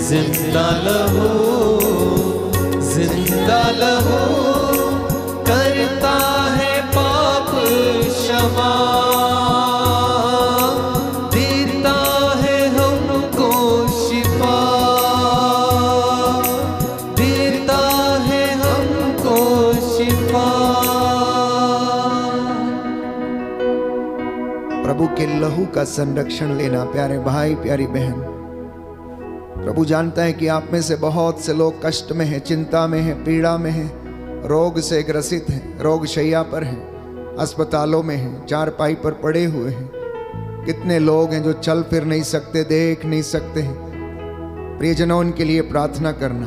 जिंदा लहू, जिंदा लहू करता है पाप क्षमा। देता है हमको शिफा, देता है हमको शिफा। प्रभु के लहू का संरक्षण लेना प्यारे भाई प्यारी बहन। प्रभु जानता है कि आप में से बहुत से लोग कष्ट में हैं, चिंता में हैं, पीड़ा में हैं, रोग से ग्रसित हैं, रोग शैया पर हैं, अस्पतालों में हैं, चारपाई पर पड़े हुए हैं। कितने लोग हैं जो चल फिर नहीं सकते, देख नहीं सकते। प्रियजनों, उनके लिए प्रार्थना करना।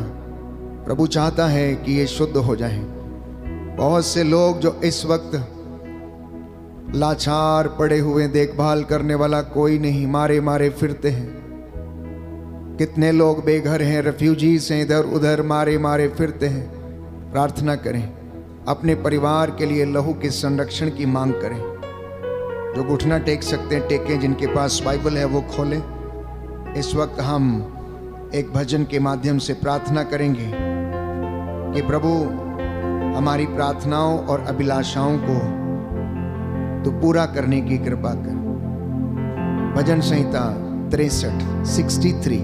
प्रभु चाहता है कि ये शुद्ध हो जाएं। बहुत से लोग जो इस वक्त लाचार पड़े हुए, देखभाल करने वाला कोई नहीं, मारे मारे फिरते हैं। कितने लोग बेघर हैं, रेफ्यूजीज हैं, इधर उधर मारे मारे फिरते हैं। प्रार्थना करें, अपने परिवार के लिए लहू के संरक्षण की मांग करें। जो घुटना टेक सकते हैं टेकें, जिनके पास बाइबल है वो खोलें। इस वक्त हम एक भजन के माध्यम से प्रार्थना करेंगे कि प्रभु हमारी प्रार्थनाओं और अभिलाषाओं को तो पूरा करने की कृपा कर। भजन संहिता 63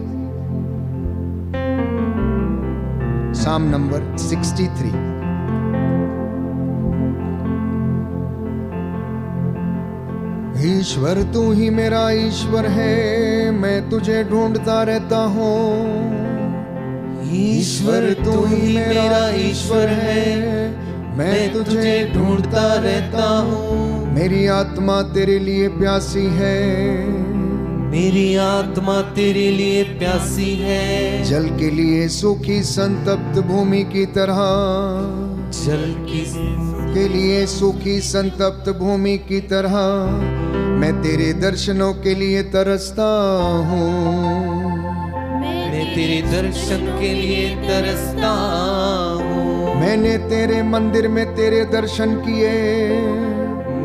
साम नंबर 63। ईश्वर तू ही मेरा ईश्वर है, मैं तुझे ढूंढता रहता हूँ। ईश्वर तू ही मेरा ईश्वर है, मैं तुझे ढूंढता रहता हूँ। मेरी आत्मा तेरे लिए प्यासी है, मेरी आत्मा तेरे लिए प्यासी है। जल के लिए सूखी संतप्त भूमि की तरह, जल के लिए सूखी संतप्त भूमि की तरह मैं तेरे दर्शनों के लिए तरसता हूँ। मैं तेरे दर्शन के लिए तरसता हूँ। मैंने तेरे मंदिर में तेरे दर्शन किए,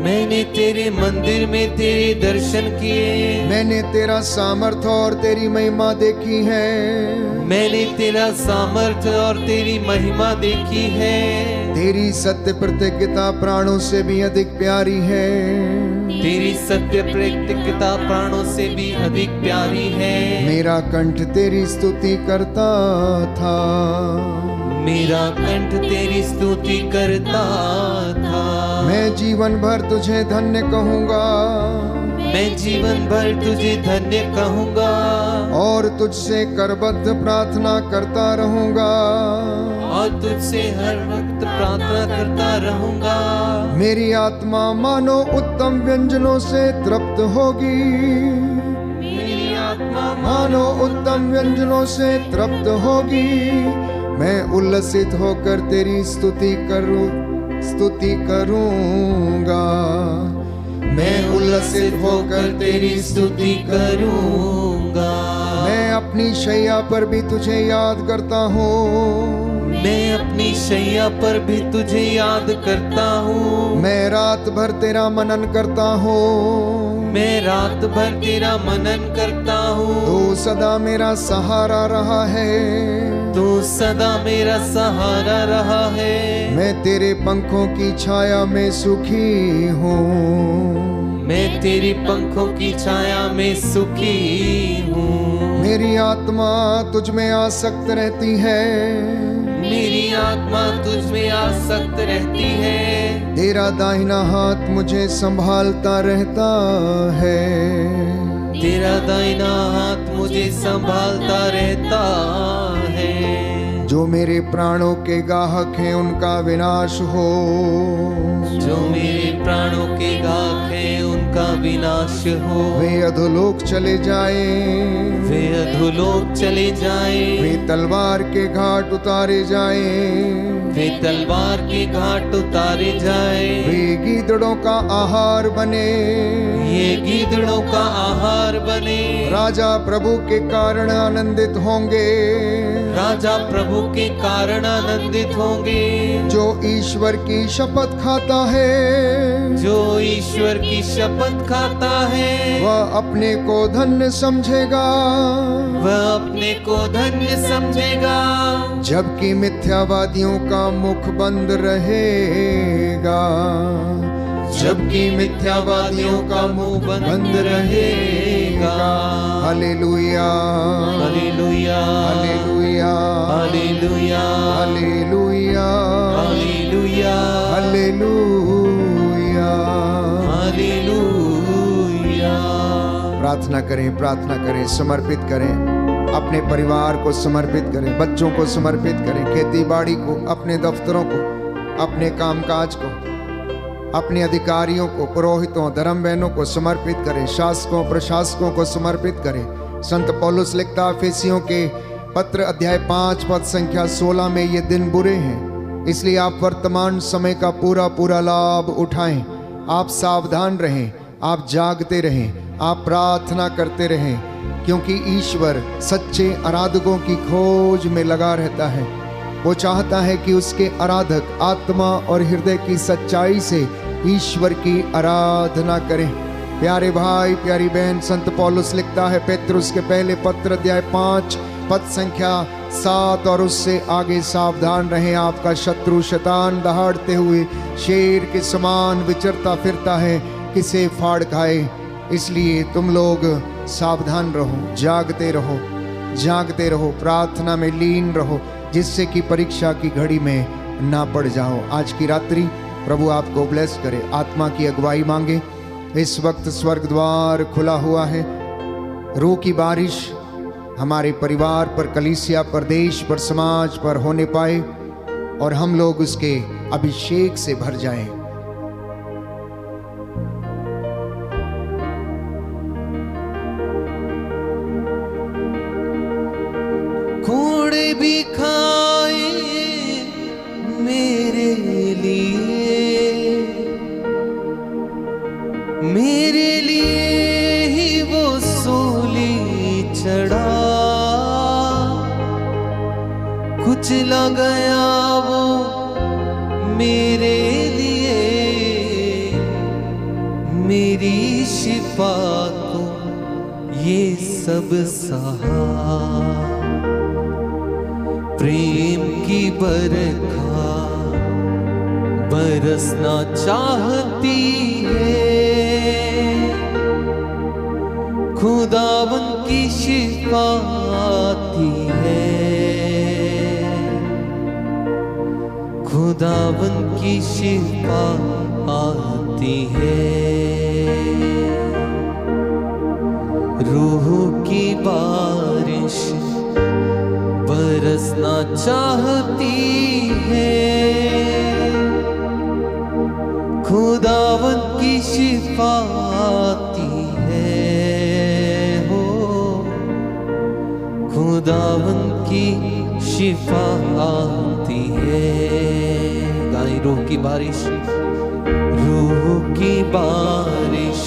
मैंने तेरे मंदिर में तेरे दर्शन किए। मैंने तेरा सामर्थ्य और तेरी महिमा देखी है, मैंने तेरा सामर्थ्य और तेरी महिमा देखी है। तेरी सत्य प्रतिज्ञता प्राणों से भी अधिक प्यारी है, तेरी सत्य प्रतिज्ञता प्राणों से भी अधिक प्यारी है। मेरा कंठ तेरी स्तुति करता था, मेरा कंठ तेरी स्तुति करता था। मैं जीवन भर तुझे धन्य कहूँगा, मैं जीवन भर तुझे धन्य कहूँगा। और तुझसे करबद्ध प्रार्थना करता रहूँगा, और तुझसे हर वक्त प्रार्थना करता रहूँगा। मेरी आत्मा मानो उत्तम व्यंजनों से तृप्त होगी, मेरी आत्मा मानो उत्तम व्यंजनों से तृप्त होगी। मैं उल्लसित होकर तेरी स्तुति करूँगा, मैं उल्लसित होकर तेरी स्तुति करूँगा। मैं अपनी शैया पर भी तुझे याद करता हूँ, मैं अपनी शैया पर भी तुझे याद करता हूँ। मैं रात भर तेरा मनन करता हूँ, मैं रात भर तेरा मनन करता हूँ। तू सदा मेरा सहारा रहा है, तू सदा मेरा सहारा रहा है। मैं तेरे पंखों की छाया में सुखी हूँ, मैं तेरी पंखों की छाया में सुखी हूँ। मेरी आत्मा तुझ में आसक्त रहती है, मेरी आत्मा तुझ में आसक्त रहती है। तेरा दाहिना हाथ मुझे संभालता रहता है, तेरा दाहिना हाथ मुझे संभालता रहता है। जो मेरे प्राणों के गाहक हैं उनका विनाश हो, जो मेरे प्राणों के गाहक हैं उनका विनाश हो। वे अधोलोक चले जाए, वे अधोलोक चले जाए। वे तलवार के घाट उतारे जाए, वे तलवार के घाट उतारे जाए। वे गीदड़ों का आहार बने, ये गीदड़ों का आहार बने। राजा प्रभु के कारण आनंदित होंगे, राजा प्रभु के कारण आनंदित होंगे। जो ईश्वर की शपथ खाता है, जो ईश्वर की शपथ खाता है, वह अपने को धन्य समझेगा, वह अपने को धन्य समझेगा। जबकि मिथ्यावादियों का मुख बंद रहेगा, जबकि मिथ्यावादियों का मुंह बंद रहेगा। Hallelujah, hallelujah, hallelujah, hallelujah, hallelujah, hallelujah, hallelujah, hallelujah. प्रार्थना करें, प्रार्थना करें, समर्पित करें, अपने परिवार को समर्पित करें, बच्चों को समर्पित करें, खेती बाड़ी को, अपने दफ्तरों को, अपने कामकाज को, अपने अधिकारियों को, पुरोहितों, धर्म बहनों को समर्पित करें, शासकों प्रशासकों को समर्पित करें। संत पौलुस लिखता एफेसियों के पत्र अध्याय 5 पद संख्या 16 में ये दिन बुरे हैं, इसलिए आप वर्तमान समय का पूरा पूरा लाभ उठाएं। आप सावधान रहें, आप जागते रहें, आप प्रार्थना करते रहें, क्योंकि ईश्वर सच्चे आराधकों की खोज में लगा रहता है। वो चाहता है कि उसके आराधक आत्मा और हृदय की सच्चाई से ईश्वर की आराधना करें। प्यारे भाई, प्यारी बहन, संत पौलुस लिखता है पेतरुस के पहले पत्र अध्याय 5 पद संख्या 7 और उससे आगे, सावधान रहें, आपका शत्रु शैतान दहाड़ते हुए शेर के समान विचरता फिरता है, किसे फाड़ खाए। इसलिए तुम लोग सावधान रहो, जागते रहो, जागते रहो, प्रार्थना में लीन रहो, जिससे कि परीक्षा की घड़ी में ना पड़ जाओ। आज की रात्रि प्रभु आपको ब्लेस करे, आत्मा की अगुवाई मांगे। इस वक्त स्वर्ग द्वार खुला हुआ है, रूह की बारिश हमारे परिवार पर, कलीसिया पर, देश पर, समाज पर होने पाए और हम लोग उसके अभिषेक से भर जाएं। घोड़े भी खाए मेरे लिए ही वो सूली चढ़ा, कुचला गया वो मेरे लिए, मेरी शिफा को ये सब सहा। प्रेम की बरखा बरसना चाहती है, खुदावन की शिफा आती है, खुदावन की शिफा आती है। रूह की बारिश बरसना चाहती है, खुदावन की शिफा आती है, हो खुदावन की शिफा आती है। गाएं रूह की बारिश, रूह की बारिश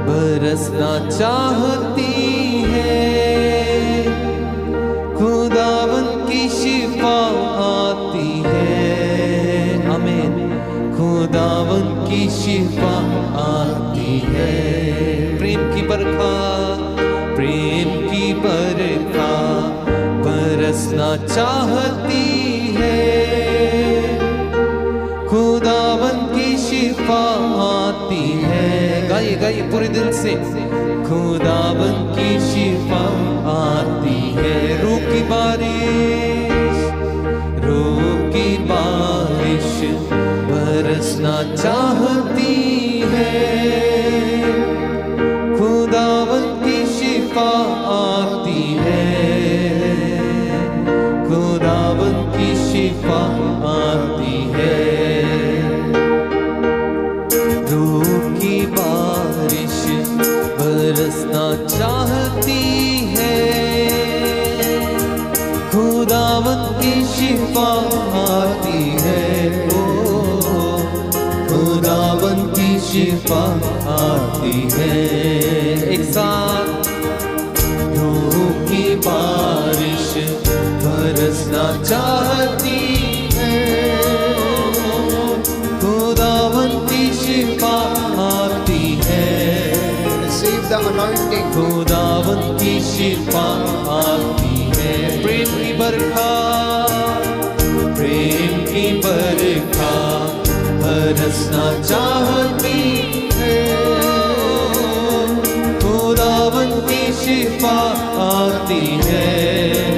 बरसना चाहती है, खुदावन की शिफा आती है। आमीन। खुदावन की शिफा आती है। प्रेम की बरखा, प्रेम की बरखा बरसना चाहती है, खुदावन की शिफा आती है। गाइए गाइए पूरे दिल से, खुदावन की शिफा आती है। रूह की बारिश, रूह की बारिश बरसना चाहती है, खुदावन की शिफा आती है, खुदावन की शिफा आती है। रूह की बारिश बरसना चाहती है, खुदावन की शिफा आती है, ओ खुदावन की शिफा आती है। एक साथ, रूह की बारिश बरसना चाहती है, खुदावन की शिफा आती है। Receive the anointing. खुदावन की शिफा आती है। प्रेम की बरखा, प्रेम की बरखा बरसना चाहती है, खुदावन की शिफा आती है।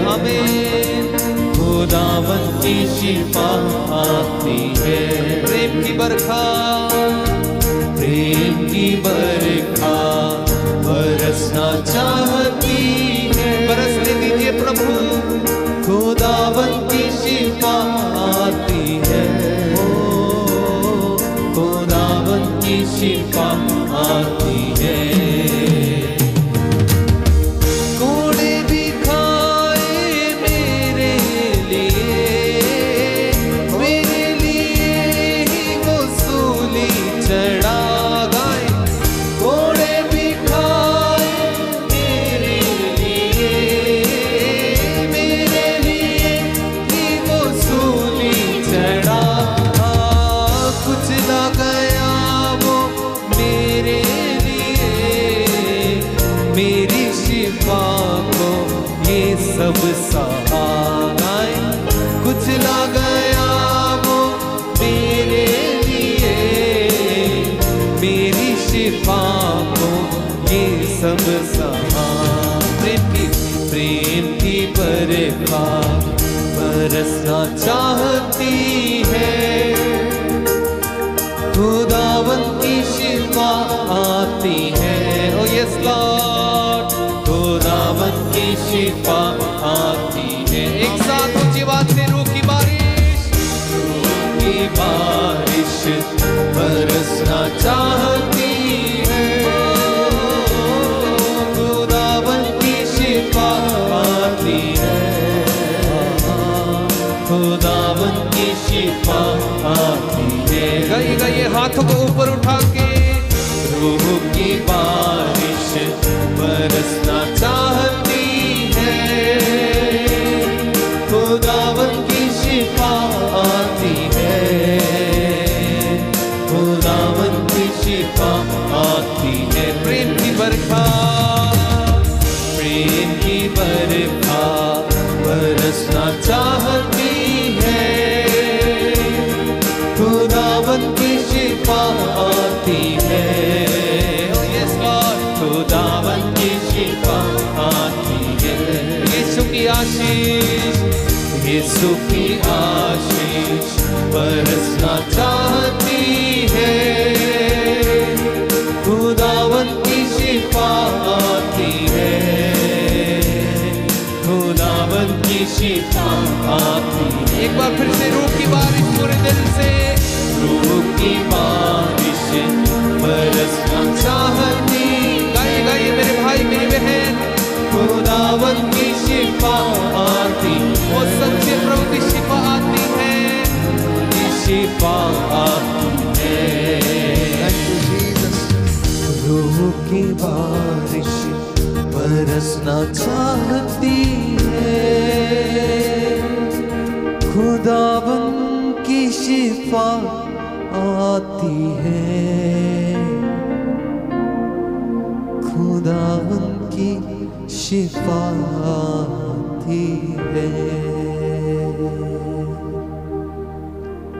आमीन। खुदावन की शिफा आती है। प्रेम की बरखा, प्रेम की बरखा बरसना चाहती है। बरसने दीजिए प्रभु, खुदावन की शिफा आती है, ओ खुदा शिफा को ये सब सहाय, कुचला गया वो मेरे लिए, मेरी शिफा को ये सब सहाय। प्रेम की बरखा बरसना चाहती है, खुदावन की शिफा आती है। ओ यस लॉर्ड, खुदावन की शिफा आती है। एक साथ ऊंची आवाज से रूह की बारिश, रूह की बारिश बरसना चाहती है, खुदावन की शिफा आती है, खुदावन की शिफा आती है। गाइए गाइए हाथों को ऊपर उठा के, रूह की बारिश बरसना चाहती है, खुदावन की शिफा आती है, खुदावन की शिफा आती है। प्रेम की बरखा, प्रेम की बरखा बरसना चाहती है, खुदावन की शिफा आती है। यस लॉर्ड, खुदावन की शिफा आती है। यीशु की आशीष, यीशु की आशीष बरसना चाहती है, खुदावन की शिफा आती है, खुदावन की शिफा आती है। एक बार फिर से रूह की बारिश पूरे दिल से, रूह की बारिश बरसना चाहती। गाइए गाइए मेरे भाई मेरी बहन, खुदावन की शिफा आती, वो सच्चे प्रभु की शिफा आती है, की शिफा आती है। रूह की बारिश बरसना चाहती है, खुदावन की शिफा आती है, खुदावन की शिफा आती है।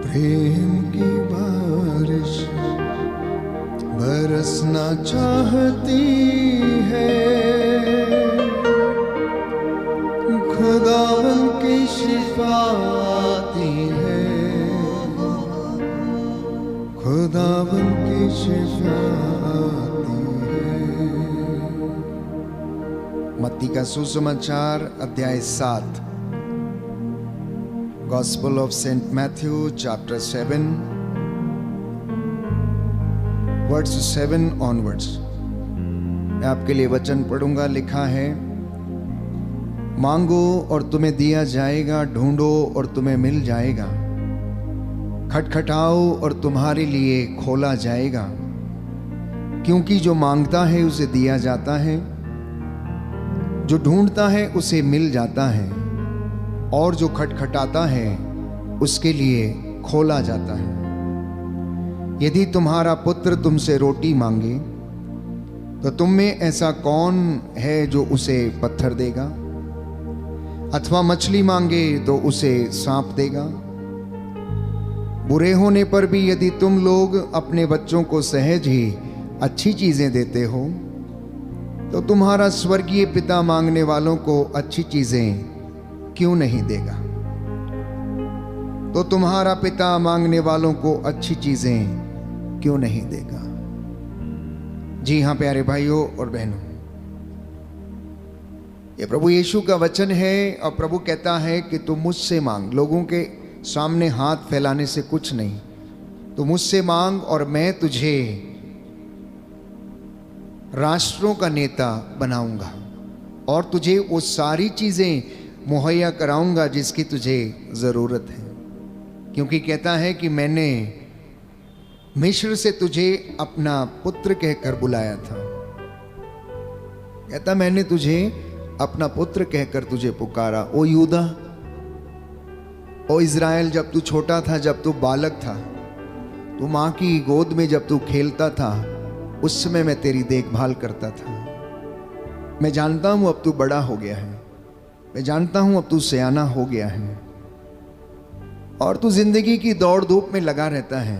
प्रेम की बारिश बरसना चाहती है, खुदावन की शिफा आती है, खुदावन की शिफा आती है। मत्ती का सुसमाचार अध्याय 7, Gospel of Saint Matthew chapter 7 verse 7 onwards। मैं आपके लिए वचन पढ़ूंगा। लिखा है, मांगो और तुम्हें दिया जाएगा, ढूंढो और तुम्हें मिल जाएगा, खटखटाओ और तुम्हारे लिए खोला जाएगा। क्योंकि जो मांगता है उसे दिया जाता है, जो ढूंढता है उसे मिल जाता है, और जो खटखटाता है उसके लिए खोला जाता है। यदि तुम्हारा पुत्र तुमसे रोटी मांगे तो तुम में ऐसा कौन है जो उसे पत्थर देगा? अथवा मछली मांगे तो उसे सांप देगा? बुरे होने पर भी यदि तुम लोग अपने बच्चों को सहज ही अच्छी चीजें देते हो तो तुम्हारा स्वर्गीय पिता मांगने वालों को अच्छी चीजें क्यों नहीं देगा? तो तुम्हारा पिता मांगने वालों को अच्छी चीजें क्यों नहीं देगा? जी हाँ प्यारे भाइयों और बहनों, ये प्रभु यीशु का वचन है और प्रभु कहता है कि तुम मुझसे मांग। लोगों के सामने हाथ फैलाने से कुछ नहीं, तू मुझसे मांग और मैं तुझे राष्ट्रों का नेता बनाऊंगा और तुझे वो सारी चीजें मुहैया कराऊंगा जिसकी तुझे जरूरत है। क्योंकि कहता है कि मैंने मिस्र से तुझे अपना पुत्र कहकर बुलाया था। कहता मैंने तुझे अपना पुत्र कहकर तुझे पुकारा। ओ यूदा, ओ इज़राइल, जब तू छोटा था, जब तू बालक था, तू माँ की गोद में जब तू खेलता था, उस समय मैं तेरी देखभाल करता था। मैं जानता हूं अब तू बड़ा हो गया है, मैं जानता हूं अब तू सयाना हो गया है और तू जिंदगी की दौड़ धूप में लगा रहता है।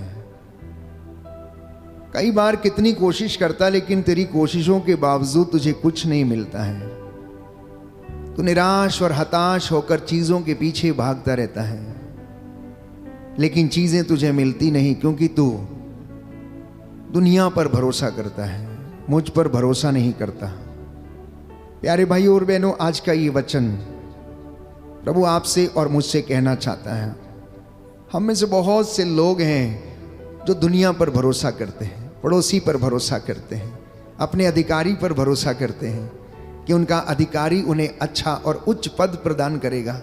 कई बार कितनी कोशिश करता लेकिन तेरी कोशिशों के बावजूद तुझे कुछ नहीं मिलता है। तू निराश और हताश होकर चीजों के पीछे भागता रहता है, लेकिन चीजें तुझे मिलती नहीं क्योंकि तू दुनिया पर भरोसा करता है, मुझ पर भरोसा नहीं करता। प्यारे भाई और बहनों, आज का ये वचन प्रभु आपसे और मुझसे कहना चाहता है। हम में से बहुत से लोग हैं जो दुनिया पर भरोसा करते हैं, पड़ोसी पर भरोसा करते हैं, अपने अधिकारी पर भरोसा करते हैं कि उनका अधिकारी उन्हें अच्छा और उच्च पद प्रदान करेगा,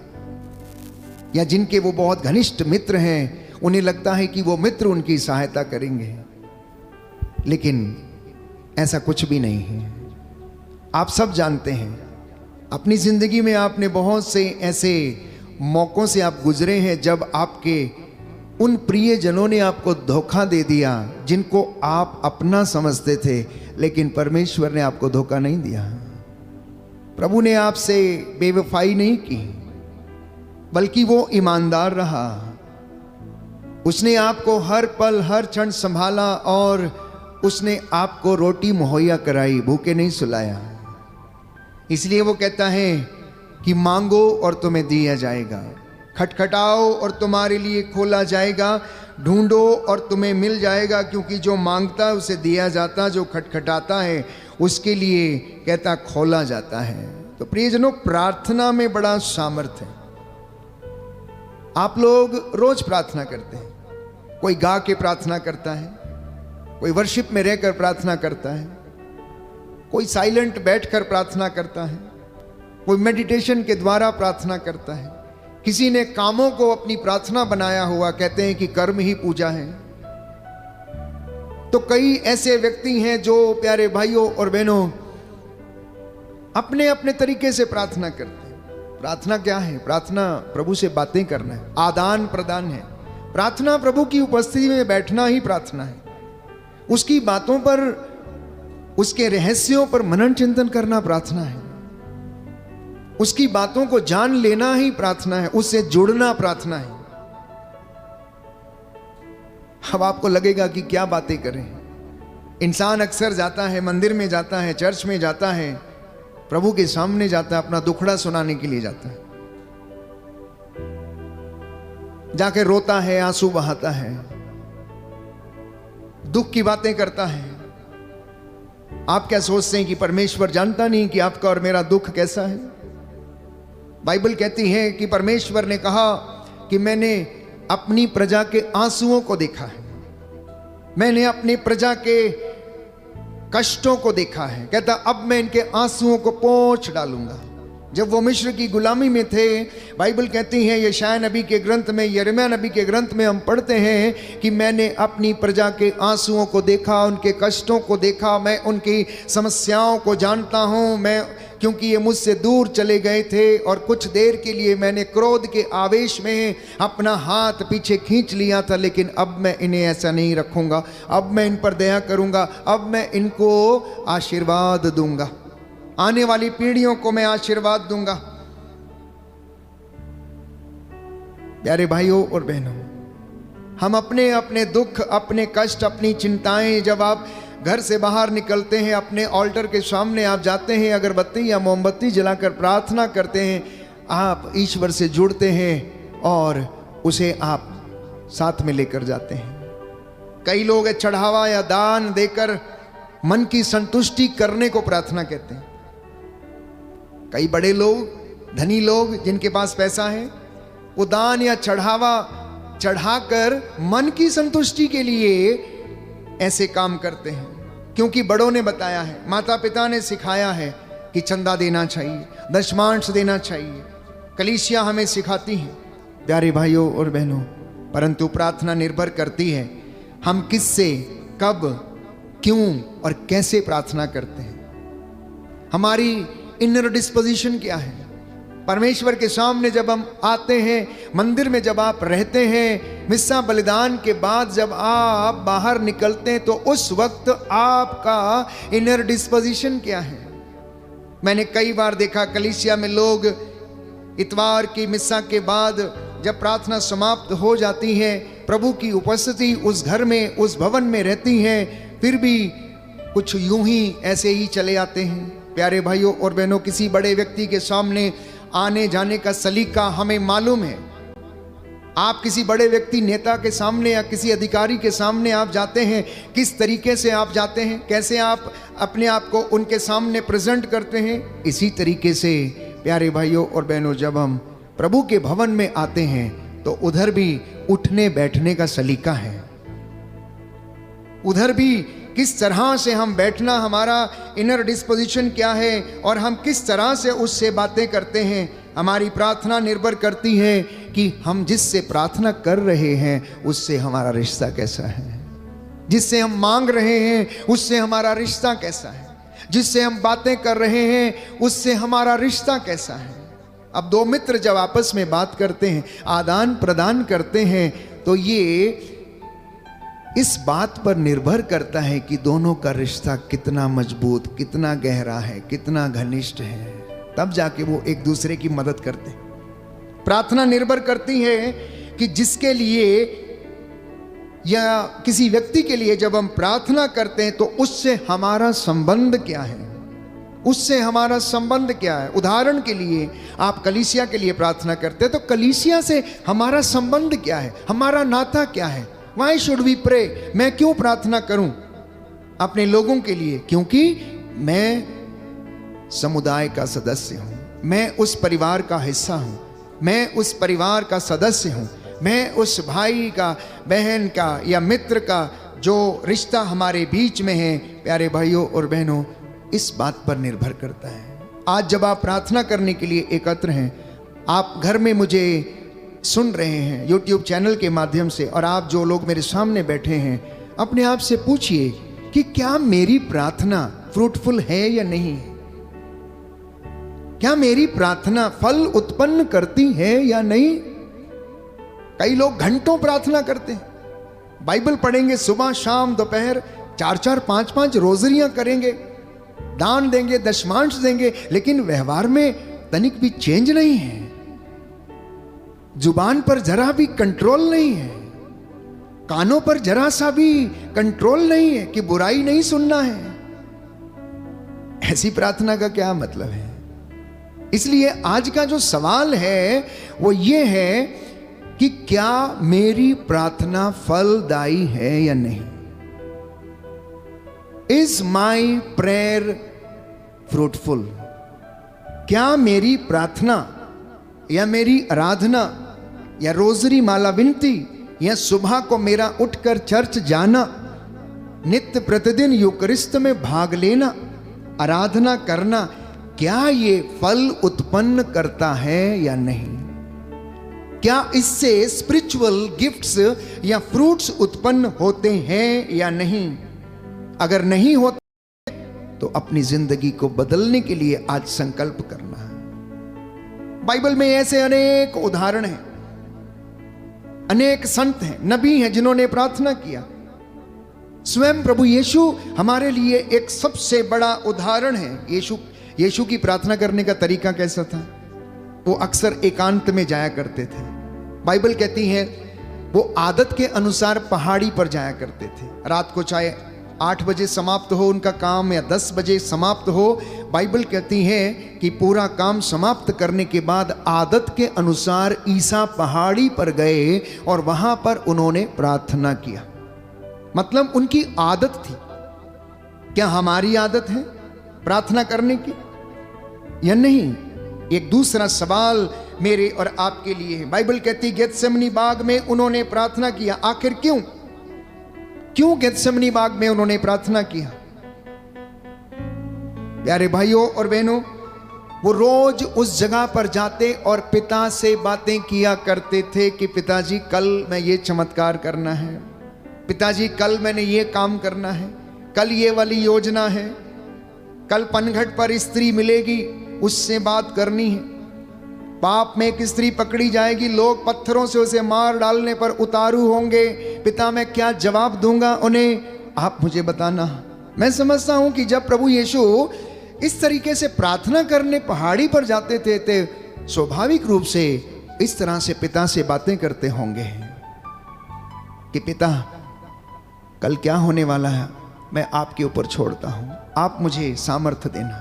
या जिनके वो बहुत घनिष्ठ मित्र हैं उन्हें लगता है कि वो मित्र उनकी सहायता करेंगे, लेकिन ऐसा कुछ भी नहीं है। आप सब जानते हैं अपनी जिंदगी में आपने बहुत से ऐसे मौकों से आप गुजरे हैं जब आपके उन प्रियजनों ने आपको धोखा दे दिया जिनको आप अपना समझते थे, लेकिन परमेश्वर ने आपको धोखा नहीं दिया। प्रभु ने आपसे बेवफाई नहीं की, बल्कि वो ईमानदार रहा। उसने आपको हर पल हर क्षण संभाला और उसने आपको रोटी मुहैया कराई, भूखे नहीं सुलाया। इसलिए वो कहता है कि मांगो और तुम्हें दिया जाएगा, खटखटाओ और तुम्हारे लिए खोला जाएगा, ढूंढो और तुम्हें मिल जाएगा, क्योंकि जो मांगता है उसे दिया जाता, जो खटखटाता है उसके लिए कहता खोला जाता है। तो प्रियजनों, प्रार्थना में बड़ा सामर्थ्य है। आप लोग रोज प्रार्थना करते हैं, कोई गा के प्रार्थना करता है, कोई वर्शिप में रहकर प्रार्थना करता है, कोई साइलेंट बैठकर प्रार्थना करता है, कोई मेडिटेशन के द्वारा प्रार्थना करता है, किसी ने कामों को अपनी प्रार्थना बनाया हुआ, कहते हैं कि कर्म ही पूजा है। तो कई ऐसे व्यक्ति हैं जो प्यारे भाइयों और बहनों अपने अपने तरीके से प्रार्थना करते हैं। प्रार्थना क्या है? प्रार्थना प्रभु से बातें करना है, आदान प्रदान है। प्रार्थना प्रभु की उपस्थिति में बैठना ही प्रार्थना है। उसकी बातों पर, उसके रहस्यों पर मनन चिंतन करना प्रार्थना है। उसकी बातों को जान लेना ही प्रार्थना है, उससे जुड़ना प्रार्थना है। अब आपको लगेगा कि क्या बातें करें। इंसान अक्सर जाता है, मंदिर में जाता है, चर्च में जाता है, प्रभु के सामने जाता है, अपना दुखड़ा सुनाने के लिए जाता है, जाके रोता है, आंसू बहाता है, दुख की बातें करता है। आप क्या सोचते हैं कि परमेश्वर जानता नहीं कि आपका और मेरा दुख कैसा है? बाइबल कहती है कि परमेश्वर ने कहा कि मैंने अपनी प्रजा के आंसुओं को देखा है, मैंने अपनी प्रजा के कष्टों को देखा है। कहता अब मैं इनके आंसुओं को पोंछ डालूंगा। जब वो मिस्र की गुलामी में थे, बाइबल कहती है यशायाह नबी के ग्रंथ में, यिर्मयाह नबी के ग्रंथ में हम पढ़ते हैं कि मैंने अपनी प्रजा के आंसुओं को देखा, उनके कष्टों को देखा, मैं उनकी समस्याओं को जानता हूँ। मैं, क्योंकि ये मुझसे दूर चले गए थे और कुछ देर के लिए मैंने क्रोध के आवेश में अपना हाथ पीछे खींच लिया था, लेकिन अब मैं इन्हें ऐसा नहीं रखूंगा। अब मैं इन पर दया करूंगा, अब मैं इनको आशीर्वाद दूंगा, आने वाली पीढ़ियों को मैं आशीर्वाद दूंगा। प्यारे भाइयों और बहनों, हम अपने अपने दुख, अपने कष्ट, अपनी चिंताएं, जब आप घर से बाहर निकलते हैं, अपने ऑल्टर के सामने आप जाते हैं, अगरबत्ती या मोमबत्ती जलाकर प्रार्थना करते हैं, आप ईश्वर से जुड़ते हैं और उसे आप साथ में लेकर जाते हैं। कई लोग चढ़ावा या दान देकर मन की संतुष्टि करने को प्रार्थना कहते हैं। कई बड़े लोग, धनी लोग जिनके पास पैसा है, वो दान या चढ़ावा चढ़ाकर मन की संतुष्टि के लिए ऐसे काम करते हैं, क्योंकि बड़ों ने बताया है, माता पिता ने सिखाया है कि चंदा देना चाहिए, दशमांश देना चाहिए, कलीसिया हमें सिखाती है। प्यारे भाइयों और बहनों, परंतु प्रार्थना निर्भर करती है हम किससे, कब, क्यों और कैसे प्रार्थना करते हैं। हमारी इनर डिस्पोजिशन क्या है। परमेश्वर के सामने जब हम आते हैं, मंदिर में जब आप रहते हैं, मिस्सा बलिदान के बाद जब आप बाहर निकलते हैं, तो उस वक्त आपका इनर डिस्पोजिशन क्या है। मैंने कई बार देखा कलीसिया में लोग इतवार की मिस्सा के बाद जब प्रार्थना समाप्त हो जाती है, प्रभु की उपस्थिति उस घर में, उस भवन में रहती है, फिर भी कुछ यूं ही ऐसे ही चले आते हैं। प्यारे भाइयों और बहनों, किसी बड़े व्यक्ति के सामने आने जाने का सलीका हमें मालूम है। आप किसी बड़े व्यक्ति, नेता के सामने या किसी अधिकारी के सामने आप जाते हैं, किस तरीके से आप जाते हैं, कैसे आप अपने आप को उनके सामने प्रेजेंट करते हैं। इसी तरीके से प्यारे भाइयों और बहनों, जब हम प्रभु के भवन में आते हैं तो उधर भी उठने बैठने का सलीका है। उधर भी किस तरह से हम बैठना, हमारा इनर डिस्पोजिशन क्या है और हम किस तरह से उससे बातें करते हैं। हमारी प्रार्थना निर्भर करती है कि हम जिससे प्रार्थना कर रहे हैं उससे हमारा रिश्ता कैसा है, जिससे हम मांग रहे हैं उससे हमारा रिश्ता कैसा है, जिससे हम बातें कर रहे हैं उससे हमारा रिश्ता कैसा है। अब दो मित्र जब आपस में बात करते हैं, आदान प्रदान करते हैं, तो ये इस बात पर निर्भर करता है कि दोनों का रिश्ता कितना मजबूत, कितना गहरा है, कितना घनिष्ठ है। तब जाके वो एक दूसरे की मदद करते हैं। प्रार्थना निर्भर करती है कि जिसके लिए या किसी व्यक्ति के लिए जब हम प्रार्थना करते हैं तो उससे हमारा संबंध क्या है, उससे हमारा संबंध क्या है। उदाहरण के लिए आप कलीसिया के लिए प्रार्थना करते हैं तो कलीसिया से हमारा संबंध क्या है, हमारा नाता क्या है। Why should we pray? मैं क्यों प्रार्थना करूं अपने लोगों के लिए? क्योंकि मैं समुदाय का सदस्य हूं, मैं उस परिवार का हिस्सा हूं, मैं उस परिवार का सदस्य हूं, मैं उस भाई का, बहन का या मित्र का जो रिश्ता हमारे बीच में है। प्यारे भाइयों और बहनों, इस बात पर निर्भर करता है। आज जब आप प्रार्थना करने के लिए एकत्र हैं, आप घर में मुझे सुन रहे हैं YouTube चैनल के माध्यम से, और आप जो लोग मेरे सामने बैठे हैं, अपने आप से पूछिए कि क्या मेरी प्रार्थना फ्रूटफुल है या नहीं है? क्या मेरी प्रार्थना फल उत्पन्न करती है या नहीं? कई लोग घंटों प्रार्थना करते हैं, बाइबल पढ़ेंगे सुबह शाम दोपहर, 4-4 5-5 रोजरियां करेंगे, दान देंगे, दशमांश देंगे, लेकिन व्यवहार में तनिक भी चेंज नहीं है। जुबान पर जरा भी कंट्रोल नहीं है, कानों पर जरा सा भी कंट्रोल नहीं है कि बुराई नहीं सुनना है। ऐसी प्रार्थना का क्या मतलब है? इसलिए आज का जो सवाल है वो ये है कि क्या मेरी प्रार्थना फलदायी है या नहीं? Is my prayer fruitful? क्या मेरी प्रार्थना या मेरी आराधना या रोजरी माला विनती या सुबह को मेरा उठकर चर्च जाना, नित्य प्रतिदिन यूकरिस्त में भाग लेना, आराधना करना, क्या ये फल उत्पन्न करता है या नहीं? क्या इससे स्पिरिचुअल गिफ्ट्स या फ्रूट्स उत्पन्न होते हैं या नहीं? अगर नहीं होते तो अपनी जिंदगी को बदलने के लिए आज संकल्प करना है। बाइबल में ऐसे अनेक उदाहरण हैं, अनेक संत हैं, नबी हैं जिन्होंने प्रार्थना किया। स्वयं प्रभु यीशु हमारे लिए एक सबसे बड़ा उदाहरण है। यीशु की प्रार्थना करने का तरीका कैसा था? वो अक्सर एकांत में जाया करते थे। बाइबल कहती है वो आदत के अनुसार पहाड़ी पर जाया करते थे। रात को चाहे 8 बजे समाप्त हो उनका काम या 10 बजे समाप्त हो, बाइबल कहती है कि पूरा काम समाप्त करने के बाद आदत के अनुसार ईसा पहाड़ी पर गए और वहां पर उन्होंने प्रार्थना किया। मतलब उनकी आदत थी। क्या हमारी आदत है प्रार्थना करने की या नहीं? एक दूसरा सवाल मेरे और आपके लिए है। बाइबल कहती है गेतसेमनी बाग में उन्होंने प्रार्थना किया। आखिर क्यों गेतसेमनी बाग में उन्होंने प्रार्थना किया? प्यारे भाइयों और बहनों, वो रोज उस जगह पर जाते और पिता से बातें किया करते थे कि पिताजी कल मैं ये चमत्कार करना है, पिताजी कल मैंने ये काम करना है, कल ये वाली योजना है, कल पनघट पर स्त्री मिलेगी उससे बात करनी है, पाप में एक स्त्री पकड़ी जाएगी, लोग पत्थरों से उसे मार डालने पर उतारू होंगे, पिता मैं क्या जवाब दूंगा उन्हें, आप मुझे बताना। मैं समझता हूं कि जब प्रभु यीशु इस तरीके से प्रार्थना करने पहाड़ी पर जाते थे तो स्वाभाविक रूप से इस तरह से पिता से बातें करते होंगे कि पिता, कल क्या होने वाला है मैं आपके ऊपर छोड़ता हूं, आप मुझे सामर्थ्य देना,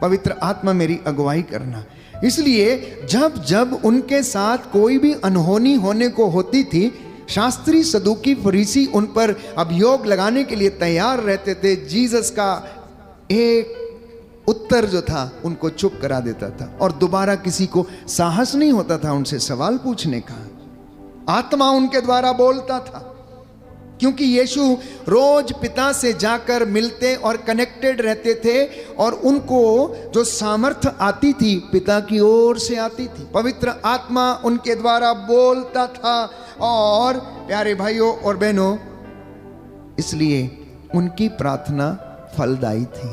पवित्र आत्मा मेरी अगुवाई करना। इसलिए जब जब उनके साथ कोई भी अनहोनी होने को होती थी, शास्त्री, सदूकी, फरीसी उन पर अभियोग लगाने के लिए तैयार रहते थे। जीसस का एक उत्तर जो था उनको चुप करा देता था और दोबारा किसी को साहस नहीं होता था उनसे सवाल पूछने का। आत्मा उनके द्वारा बोलता था, क्योंकि यीशु रोज पिता से जाकर मिलते और कनेक्टेड रहते थे और उनको जो सामर्थ्य आती थी पिता की ओर से आती थी। पवित्र आत्मा उनके द्वारा बोलता था। और प्यारे भाइयों और बहनों, इसलिए उनकी प्रार्थना फलदायी थी,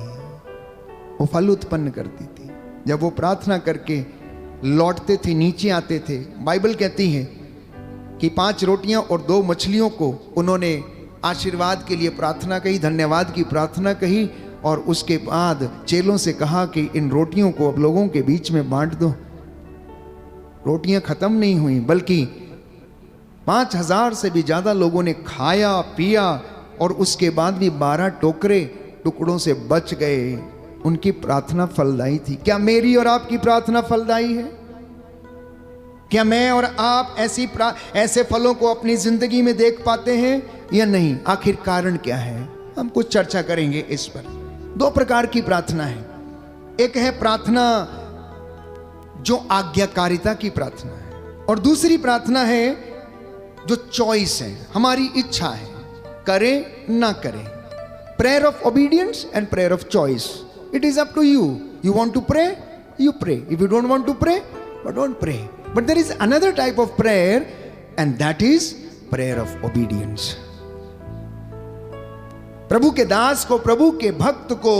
वो फल उत्पन्न करती थी। जब वो प्रार्थना करके लौटते थे, नीचे आते थे, बाइबल कहती है कि 5 रोटियां और 2 मछलियों को उन्होंने आशीर्वाद के लिए प्रार्थना कही, धन्यवाद की प्रार्थना कही और उसके बाद चेलों से कहा कि इन रोटियों को अब लोगों के बीच में बांट दो। रोटियां खत्म नहीं हुई, बल्कि 5000 से भी ज्यादा लोगों ने खाया पिया और उसके बाद भी 12 टोकरे टुकड़ों से बच गए। उनकी प्रार्थना फलदायी थी। क्या मेरी और आपकी प्रार्थना फलदायी है? क्या मैं और आप ऐसे फलों को अपनी जिंदगी में देख पाते हैं या नहीं? आखिर कारण क्या है? हम कुछ चर्चा करेंगे इस पर। 2 प्रकार की प्रार्थना है। एक है प्रार्थना जो आज्ञाकारिता की प्रार्थना है और दूसरी प्रार्थना है जो चॉइस है, हमारी इच्छा है, करें ना करें। Prayer of obedience and prayer of choice. It is up to you. You want to pray, you pray. If you don't want to pray, but don't pray. But there is another type of prayer, and that is prayer of obedience. प्रभु के दास को, प्रभु के भक्त को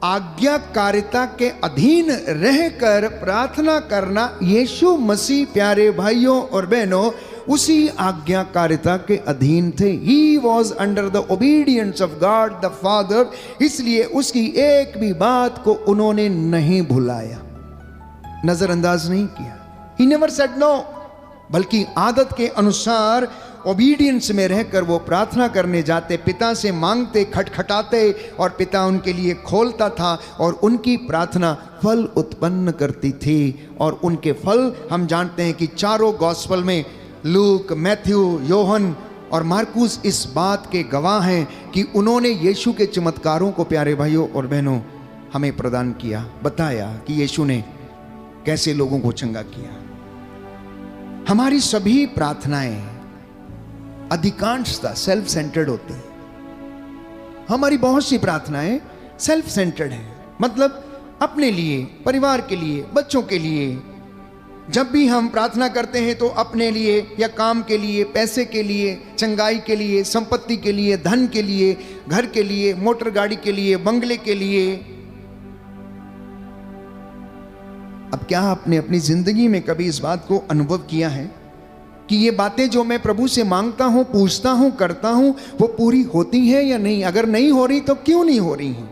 आज्ञाकारिता के अधीन रहकर प्रार्थना करना, यीशु मसीह प्यारे भाइयों और बहनों उसी आज्ञाकारिता के अधीन थे। He was under the obedience of God the Father। इसलिए उसकी एक भी बात को उन्होंने नहीं भुलाया, नजरअंदाज नहीं किया। He never said no, बल्कि आदत के अनुसार ओबीडियंस में रहकर वो प्रार्थना करने जाते, पिता से मांगते, खटखटाते और पिता उनके लिए खोलता था और उनकी प्रार्थना फल उत्पन्न करती थी। और उनके फल हम जानते हैं कि चारों गॉस्पल में लूक, मैथ्यू, योहन और मार्कुस इस बात के गवाह हैं कि उन्होंने यीशु के चमत्कारों को प्यारे भाइयों और बहनों हमें प्रदान किया, बताया कि यीशु ने कैसे लोगों को चंगा किया। हमारी सभी प्रार्थनाएं अधिकांशतः सेल्फ सेंटर्ड होती हैं। हमारी बहुत सी प्रार्थनाएं सेल्फ सेंटर्ड हैं, मतलब अपने लिए, परिवार के लिए, बच्चों के लिए। जब भी हम प्रार्थना करते हैं तो अपने लिए या काम के लिए, पैसे के लिए, चंगाई के लिए, संपत्ति के लिए, धन के लिए, घर के लिए, मोटर गाड़ी के लिए, बंगले के लिए। अब क्या आपने अपनी जिंदगी में कभी इस बात को अनुभव किया है कि ये बातें जो मैं प्रभु से मांगता हूं, पूछता हूं, करता हूं, वो पूरी होती है या नहीं? अगर नहीं हो रही तो क्यों नहीं हो रही हैं?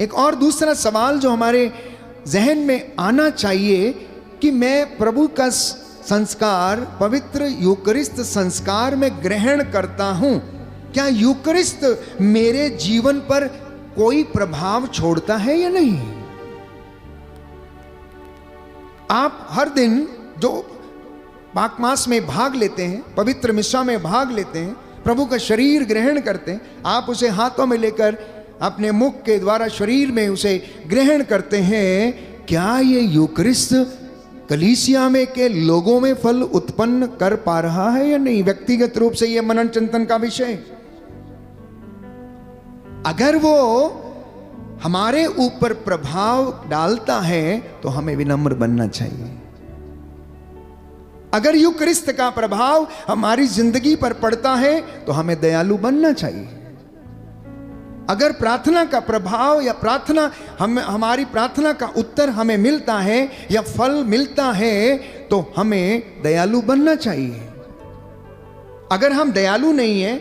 एक और दूसरा सवाल जो हमारे जहन में आना चाहिए कि मैं प्रभु का संस्कार, पवित्र यूकरिस्त संस्कार में ग्रहण करता हूं, क्या यूकरिस्त मेरे जीवन पर कोई प्रभाव छोड़ता है या नहीं? आप हर दिन जो पाक मास में भाग लेते हैं, पवित्र मिस्सा में भाग लेते हैं, प्रभु का शरीर ग्रहण करते हैं, आप उसे हाथों में लेकर अपने मुख के द्वारा शरीर में उसे ग्रहण करते हैं, क्या ये यूकरिस्त कलीसिया में के लोगों में फल उत्पन्न कर पा रहा है या नहीं? व्यक्तिगत रूप से ये मनन चिंतन का विषय। अगर वो हमारे ऊपर प्रभाव डालता है तो हमें विनम्र बनना चाहिए। अगर यूकरिस्त का प्रभाव हमारी जिंदगी पर पड़ता है तो हमें दयालु बनना चाहिए। अगर प्रार्थना का प्रभाव या हमारी प्रार्थना का उत्तर हमें मिलता है या फल मिलता है तो हमें दयालु बनना चाहिए। अगर हम दयालु नहीं हैं,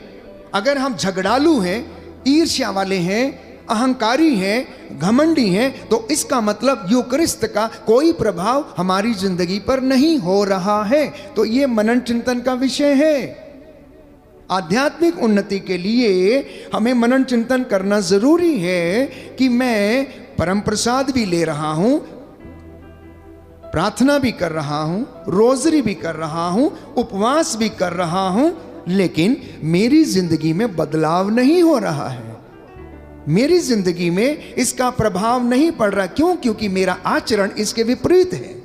अगर हम झगड़ालू हैं, ईर्ष्या वाले हैं, अहंकारी हैं, घमंडी हैं, तो इसका मतलब यूकरिस्त का कोई प्रभाव हमारी जिंदगी पर नहीं हो रहा है। तो ये मनन चिंतन का विषय है। आध्यात्मिक उन्नति के लिए हमें मनन चिंतन करना जरूरी है कि मैं परम प्रसाद भी ले रहा हूं, प्रार्थना भी कर रहा हूं, रोजरी भी कर रहा हूं, उपवास भी कर रहा हूं, लेकिन मेरी जिंदगी में बदलाव नहीं हो रहा है, मेरी जिंदगी में इसका प्रभाव नहीं पड़ रहा। क्यों? क्योंकि मेरा आचरण इसके विपरीत है,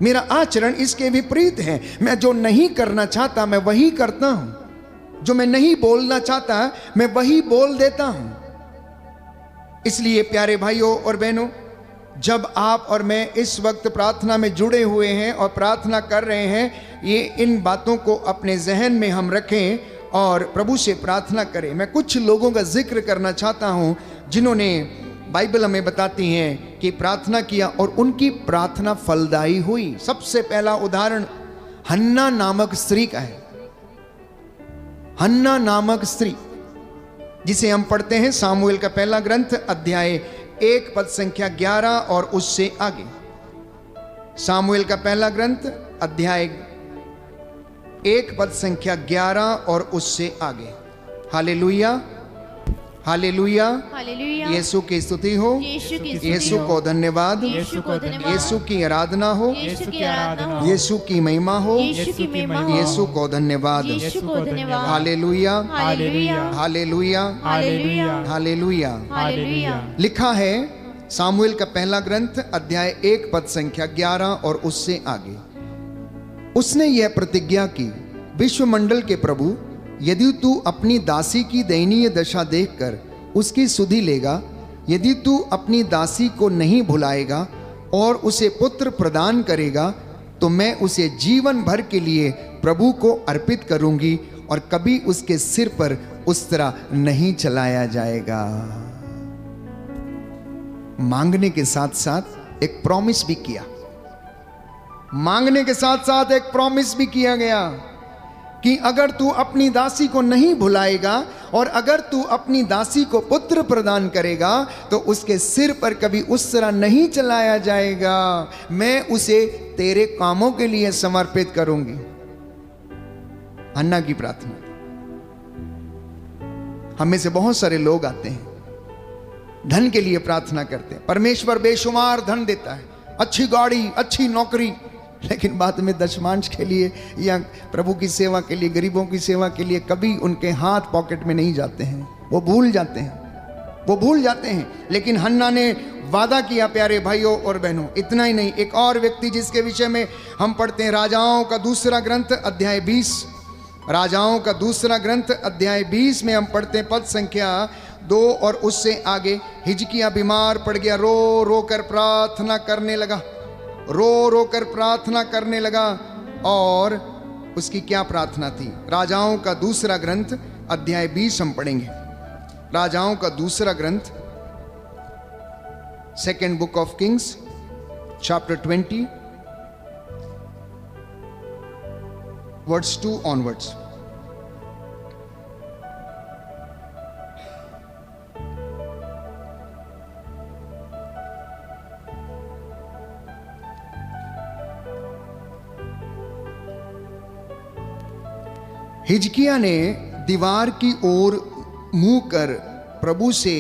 मेरा आचरण इसके विपरीत है। मैं जो नहीं करना चाहता मैं वही करता हूं, जो मैं नहीं बोलना चाहता मैं वही बोल देता हूं। इसलिए प्यारे भाइयों और बहनों, जब आप और मैं इस वक्त प्रार्थना में जुड़े हुए हैं और प्रार्थना कर रहे हैं, ये इन बातों को अपने जहन में हम रखें और प्रभु से प्रार्थना करें। मैं कुछ लोगों का जिक्र करना चाहता हूं जिन्होंने, बाइबल हमें बताती हैं कि प्रार्थना किया और उनकी प्रार्थना फलदायी हुई। सबसे पहला उदाहरण हन्ना नामक स्त्री का है। हन्ना नामक स्त्री, जिसे हम पढ़ते हैं सामुएल का पहला ग्रंथ अध्याय 1 पद संख्या 11 और उससे आगे। सामुएल का पहला ग्रंथ अध्याय 1 पद संख्या 11 और उससे आगे। Hallelujah, hallelujah, hallelujah. यीशु की स्तुति हो, यीशु की स्तुति यीशु हो, को धन्यवाद, यीशु को धन्यवाद, यीशु की आराधना हो, यीशु की आराधना हो, यीशु की महिमा हो, यीशु की महिमा हो, यीशु को धन्यवाद। यीशु को धन्यवाद। Hallelujah, hallelujah, hallelujah, hallelujah, hallelujah. Hallelujah. लिखा है सामुएल का पहला ग्रंथ अध्याय 1 पद संख्या 11 और उससे आगे। उसने यह प्रतिज्ञा की, विश्वमंडल के प्रभु, यदि तू अपनी दासी की दयनीय दशा देखकर उसकी सुधि लेगा, यदि तू अपनी दासी को नहीं भुलाएगा और उसे पुत्र प्रदान करेगा, तो मैं उसे जीवन भर के लिए प्रभु को अर्पित करूंगी और कभी उसके सिर पर उस तरह नहीं चलाया जाएगा। मांगने के साथ साथ एक प्रॉमिस भी किया, मांगने के साथ साथ एक प्रॉमिस भी किया गया कि अगर तू अपनी दासी को नहीं भुलाएगा और अगर तू अपनी दासी को पुत्र प्रदान करेगा तो उसके सिर पर कभी उस तरह नहीं चलाया जाएगा, मैं उसे तेरे कामों के लिए समर्पित करूंगी। हन्ना की प्रार्थना। हम में से बहुत सारे लोग आते हैं, धन के लिए प्रार्थना करते हैं, परमेश्वर बेशुमार धन देता है, अच्छी गाड़ी, अच्छी नौकरी, लेकिन बाद में दशमांश के लिए या प्रभु की सेवा के लिए, गरीबों की सेवा के लिए कभी उनके हाथ पॉकेट में नहीं जाते हैं, वो भूल जाते हैं, वो भूल जाते हैं। लेकिन हन्ना ने वादा किया प्यारे भाइयों और बहनों। इतना ही नहीं, एक और व्यक्ति जिसके विषय में हम पढ़ते हैं राजाओं का दूसरा ग्रंथ अध्याय 20, राजाओं का दूसरा ग्रंथ अध्याय 20 में हम पढ़ते हैं पद संख्या 2 और उससे आगे। हिजकिय्याह बीमार पड़ गया, रो रो कर प्रार्थना करने लगा, रो रो कर प्रार्थना करने लगा। और उसकी क्या प्रार्थना थी? राजाओं का दूसरा ग्रंथ अध्याय 20 हम पढ़ेंगे। राजाओं का दूसरा ग्रंथ, second book of kings chapter 20 words 2 onwards. हिजकिय्याह ने दीवार की ओर मुंह कर प्रभु से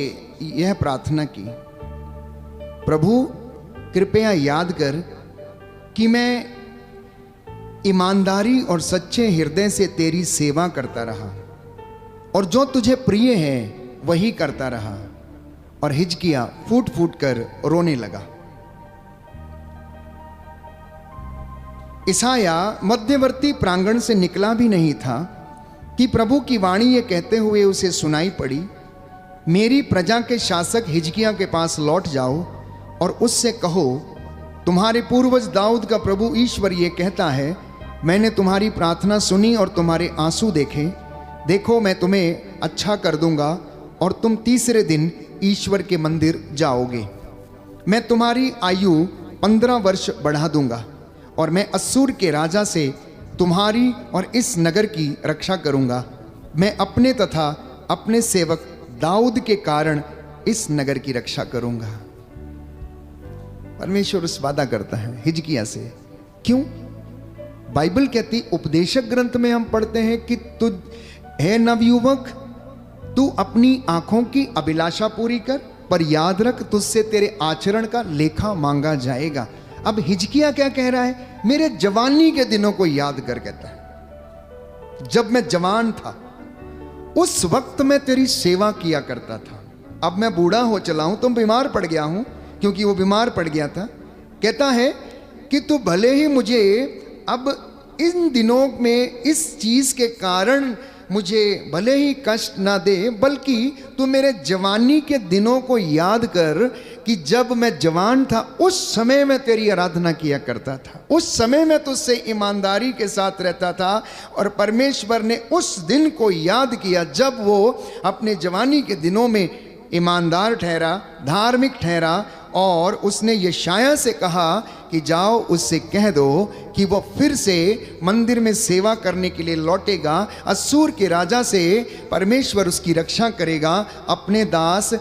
यह प्रार्थना की, प्रभु कृपया याद कर कि मैं ईमानदारी और सच्चे हृदय से तेरी सेवा करता रहा और जो तुझे प्रिय है वही करता रहा। और हिजकिय्याह फूट फूट कर रोने लगा। यशायाह मध्यवर्ती प्रांगण से निकला भी नहीं था कि प्रभु की वाणी ये कहते हुए उसे सुनाई पड़ी, मेरी प्रजा के शासक हिजकिय्याह के पास लौट जाओ और उससे कहो, तुम्हारे पूर्वज दाऊद का प्रभु ईश्वर ये कहता है, मैंने तुम्हारी प्रार्थना सुनी और तुम्हारे आंसू देखे, देखो मैं तुम्हें अच्छा कर दूंगा और तुम तीसरे दिन ईश्वर के मंदिर जाओगे। मैं तुम्हारी आयु 15 वर्ष बढ़ा दूंगा और मैं अस्सूर के राजा से तुम्हारी और इस नगर की रक्षा करूंगा। मैं अपने तथा अपने सेवक दाऊद के कारण इस नगर की रक्षा करूंगा। परमेश्वर उस वादा करता है हिजकिय्याह से। क्यों? बाइबल कहती, उपदेशक ग्रंथ में हम पढ़ते हैं कि तू है नवयुवक, तू अपनी आंखों की अभिलाषा पूरी कर, पर याद रख तुझसे तेरे आचरण का लेखा मांगा जाएगा। अब हिजकिय्याह क्या कह रहा है? मेरे जवानी के दिनों को याद कर, कहता है जब मैं जवान था उस वक्त मैं तेरी सेवा किया करता था। अब मैं बूढ़ा हो चला हूं, तुम बीमार पड़ गया हूं, क्योंकि वो बीमार पड़ गया था। कहता है कि तू भले ही मुझे अब इन दिनों में इस चीज के कारण मुझे भले ही कष्ट ना दे, बल्कि तू मेरे जवानी के दिनों को याद कर कि जब मैं जवान था उस समय मैं तेरी आराधना किया करता था, उस समय मैं तुझसे ईमानदारी के साथ रहता था। और परमेश्वर ने उस दिन को याद किया जब वो अपने जवानी के दिनों में ईमानदार ठहरा, धार्मिक ठहरा, और उसने यशायाह से कहा कि जाओ उससे कह दो कि वो फिर से मंदिर में सेवा करने के लिए लौटेगा। अश्शूर के राजा से परमेश्वर उसकी रक्षा करेगा। अपने दास,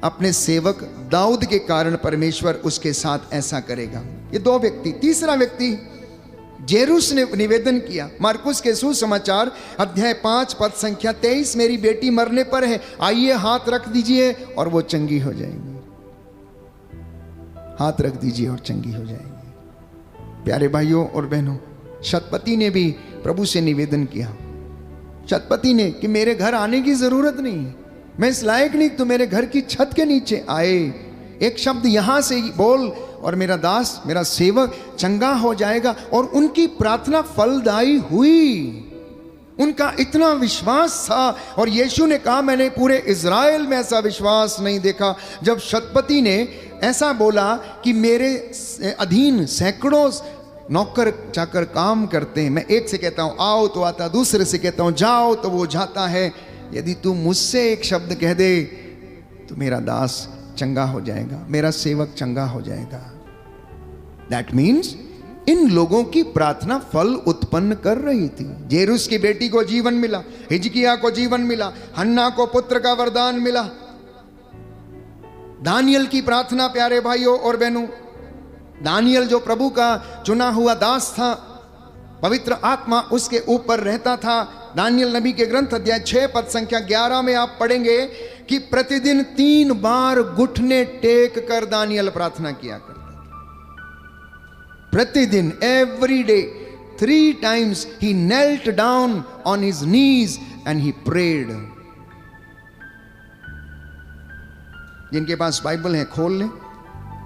अपने सेवक दाऊद के कारण परमेश्वर उसके साथ ऐसा करेगा। ये दो व्यक्ति। तीसरा व्यक्ति जेरुस ने निवेदन किया। मार्कुस के सुसमाचार अध्याय 5 पद संख्या 23, मेरी बेटी मरने पर है, आइए हाथ रख दीजिए और वो चंगी हो जाएगी। हाथ रख दीजिए और चंगी हो जाएगी। प्यारे भाइयों और बहनों, शतपति ने भी प्रभु से निवेदन किया। शतपति ने कि मेरे घर आने की जरूरत नहीं, मैं इस लायक नहीं, तो मेरे घर की छत के नीचे आए, एक शब्द यहां से बोल और मेरा दास, मेरा सेवक चंगा हो जाएगा। और उनकी प्रार्थना फलदायी हुई। उनका इतना विश्वास था। और यीशु ने कहा, मैंने पूरे इज़राइल में ऐसा विश्वास नहीं देखा। जब शतपति ने ऐसा बोला कि मेरे अधीन सैकड़ों नौकर चाकर काम करते हैं, मैं एक से कहता हूं आओ तो आता, दूसरे से कहता हूं जाओ तो वो जाता है, यदि तू मुझसे एक शब्द कह दे तो मेरा दास चंगा हो जाएगा, मेरा सेवक चंगा हो जाएगा। दैट मीन्स इन लोगों की प्रार्थना फल उत्पन्न कर रही थी। जेरुस की बेटी को जीवन मिला, हिजकिय्याह को जीवन मिला, हन्ना को पुत्र का वरदान मिला। दानियल की प्रार्थना, प्यारे भाइयों और बहनों, दानियल जो प्रभु का चुना हुआ दास था, पवित्र आत्मा उसके ऊपर रहता था। दानियल नबी के ग्रंथ अध्याय 6 पद संख्या 11 में आप पढ़ेंगे कि प्रतिदिन 3 बार घुटने टेक कर दानियल प्रार्थना किया करता था। प्रतिदिन, every day, 3 times he knelt down on his knees and he prayed। जिनके पास बाइबल है खोल लें।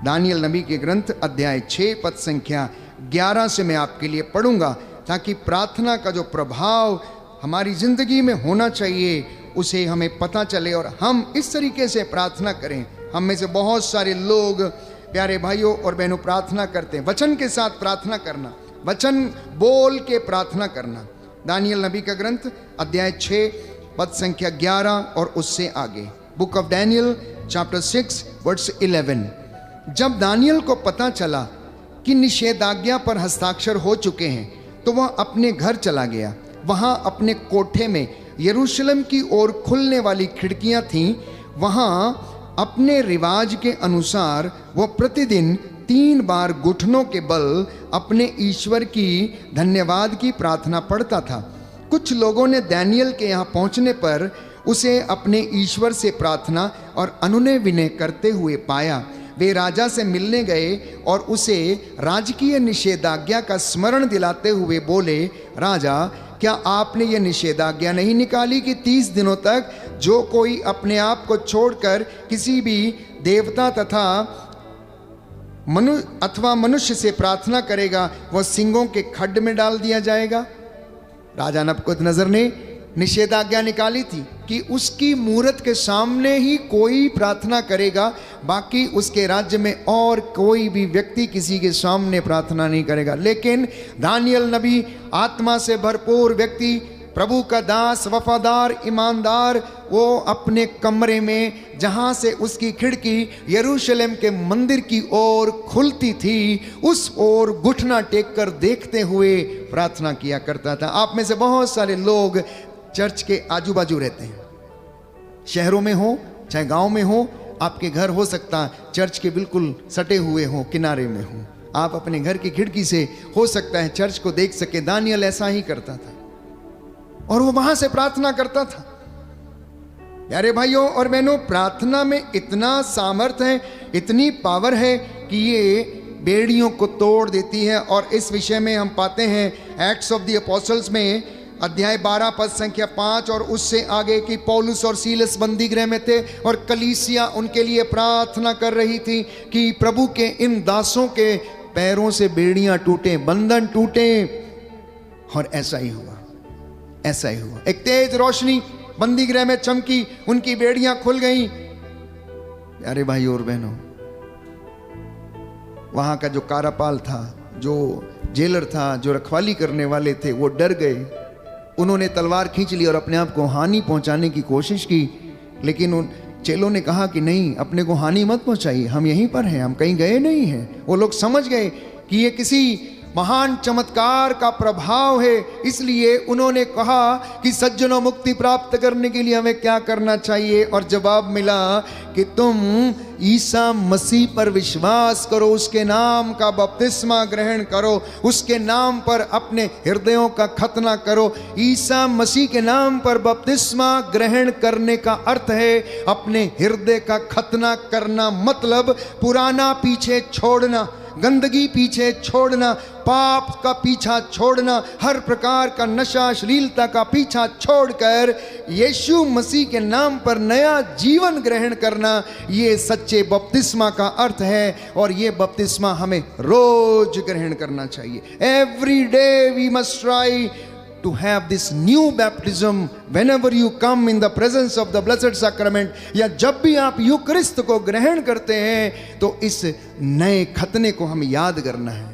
दानियल नबी के ग्रंथ अध्याय 6 पद संख्या 11 से मैं आपके लिए पढ़ूंगा, ताकि प्रार्थना का जो प्रभाव हमारी जिंदगी में होना चाहिए उसे हमें पता चले और हम इस तरीके से प्रार्थना करें। हम में से बहुत सारे लोग, प्यारे भाइयों और बहनों, प्रार्थना करते हैं, वचन के साथ प्रार्थना करना, वचन बोल के प्रार्थना करना। दानियल नबी का ग्रंथ अध्याय 6 पद संख्या 11 और उससे आगे, book of Daniel chapter 6 verse 11। जब दानियल को पता चला कि निषेधाज्ञा पर हस्ताक्षर हो चुके हैं तो वह अपने घर चला गया। वहां अपने कोठे में यरूशलेम की ओर खुलने वाली खिड़कियां थीं। वहां अपने रिवाज के अनुसार वह प्रतिदिन 3 बार घुटनों के बल अपने ईश्वर की धन्यवाद की प्रार्थना पढ़ता था। कुछ लोगों ने दानियल के यहाँ पहुंचने पर उसे अपने ईश्वर से प्रार्थना और अनुनय विनय करते हुए पाया। वे राजा से मिलने गए और उसे राजकीय निषेधाज्ञा का स्मरण दिलाते हुए बोले, राजा, क्या आपने ये निषेधाज्ञा नहीं निकाली कि 30 दिनों तक जो कोई अपने आप को छोड़कर किसी भी देवता तथा मनुष्य से प्रार्थना करेगा वह सिंगों के खड्ड में डाल दिया जाएगा? राजा नबूकदनेस्सर ने निषेधाज्ञा निकाली थी कि उसकी मूरत के सामने ही कोई प्रार्थना करेगा, बाकी उसके राज्य में और कोई भी व्यक्ति किसी के सामने प्रार्थना नहीं करेगा। लेकिन दानियल नबी, आत्मा से भरपूर व्यक्ति, प्रभु का दास, वफादार, ईमानदार, वो अपने कमरे में जहाँ से उसकी खिड़की यरूशलेम के मंदिर की ओर खुलती थी उस ओर घुटना टेक कर देखते हुए प्रार्थना किया करता था। आप में से बहुत सारे लोग चर्च के आजू बाजू रहते हैं, शहरों में हो चाहे गांव में हो, आपके घर हो सकता है चर्च के बिल्कुल सटे हुए हो, किनारे में हो। आप अपने घर की खिड़की से हो सकता है चर्च को देख सके। दानियल ऐसा ही करता था और वो वहां से प्रार्थना करता था। प्यारे भाइयों और बहनों, प्रार्थना में इतना सामर्थ्य है, इतनी पावर है कि ये बेड़ियों को तोड़ देती है। और इस विषय में हम पाते हैं एक्ट्स ऑफ द अपोस्टल्स में अध्याय 12 पद संख्या 5 और उससे आगे कि पौलुस और सीलस बंदी गृह में थे और कलीसिया उनके लिए प्रार्थना कर रही थी कि प्रभु के इन दासों के पैरों से बेड़ियां टूटे, बंधन टूटे। और ऐसा ही हुआ, ऐसा ही हुआ। एक तेज रोशनी बंदी गृह में चमकी, उनकी बेड़ियां खुल गईं। प्यारे भाई और बहनों, वहां का जो कारापाल था, जो जेलर था, जो रखवाली करने वाले थे, वो डर गए। उन्होंने तलवार खींच ली और अपने आप को हानि पहुंचाने की कोशिश की। लेकिन उन चेलों ने कहा कि नहीं, अपने को हानि मत पहुंचाइए, हम यहीं पर हैं, हम कहीं गए नहीं हैं। वो लोग समझ गए कि ये किसी महान चमत्कार का प्रभाव है। इसलिए उन्होंने कहा कि सज्जनों, मुक्ति प्राप्त करने के लिए हमें क्या करना चाहिए? और जवाब मिला कि तुम ईसा मसीह पर विश्वास करो, उसके नाम का बपतिस्मा ग्रहण करो, उसके नाम पर अपने हृदयों का खतना करो। ईसा मसीह के नाम पर बपतिस्मा ग्रहण करने का अर्थ है अपने हृदय का खतना करना, मतलब पुराना पीछे छोड़ना, गंदगी पीछे छोड़ना, पाप का पीछा छोड़ना, हर प्रकार का नशा अश्लीलता का पीछा छोड़कर यीशु मसीह के नाम पर नया जीवन ग्रहण करना, ये सच्चे बपतिस्मा का अर्थ है। और ये बपतिस्मा हमें रोज ग्रहण करना चाहिए। Every day we must try to have this new baptism whenever you come in the presence of the blessed sacrament, या जब भी आप यूक्रिस्त को ग्रहण करते हैं तो इस नए खतने को हमें याद करना है,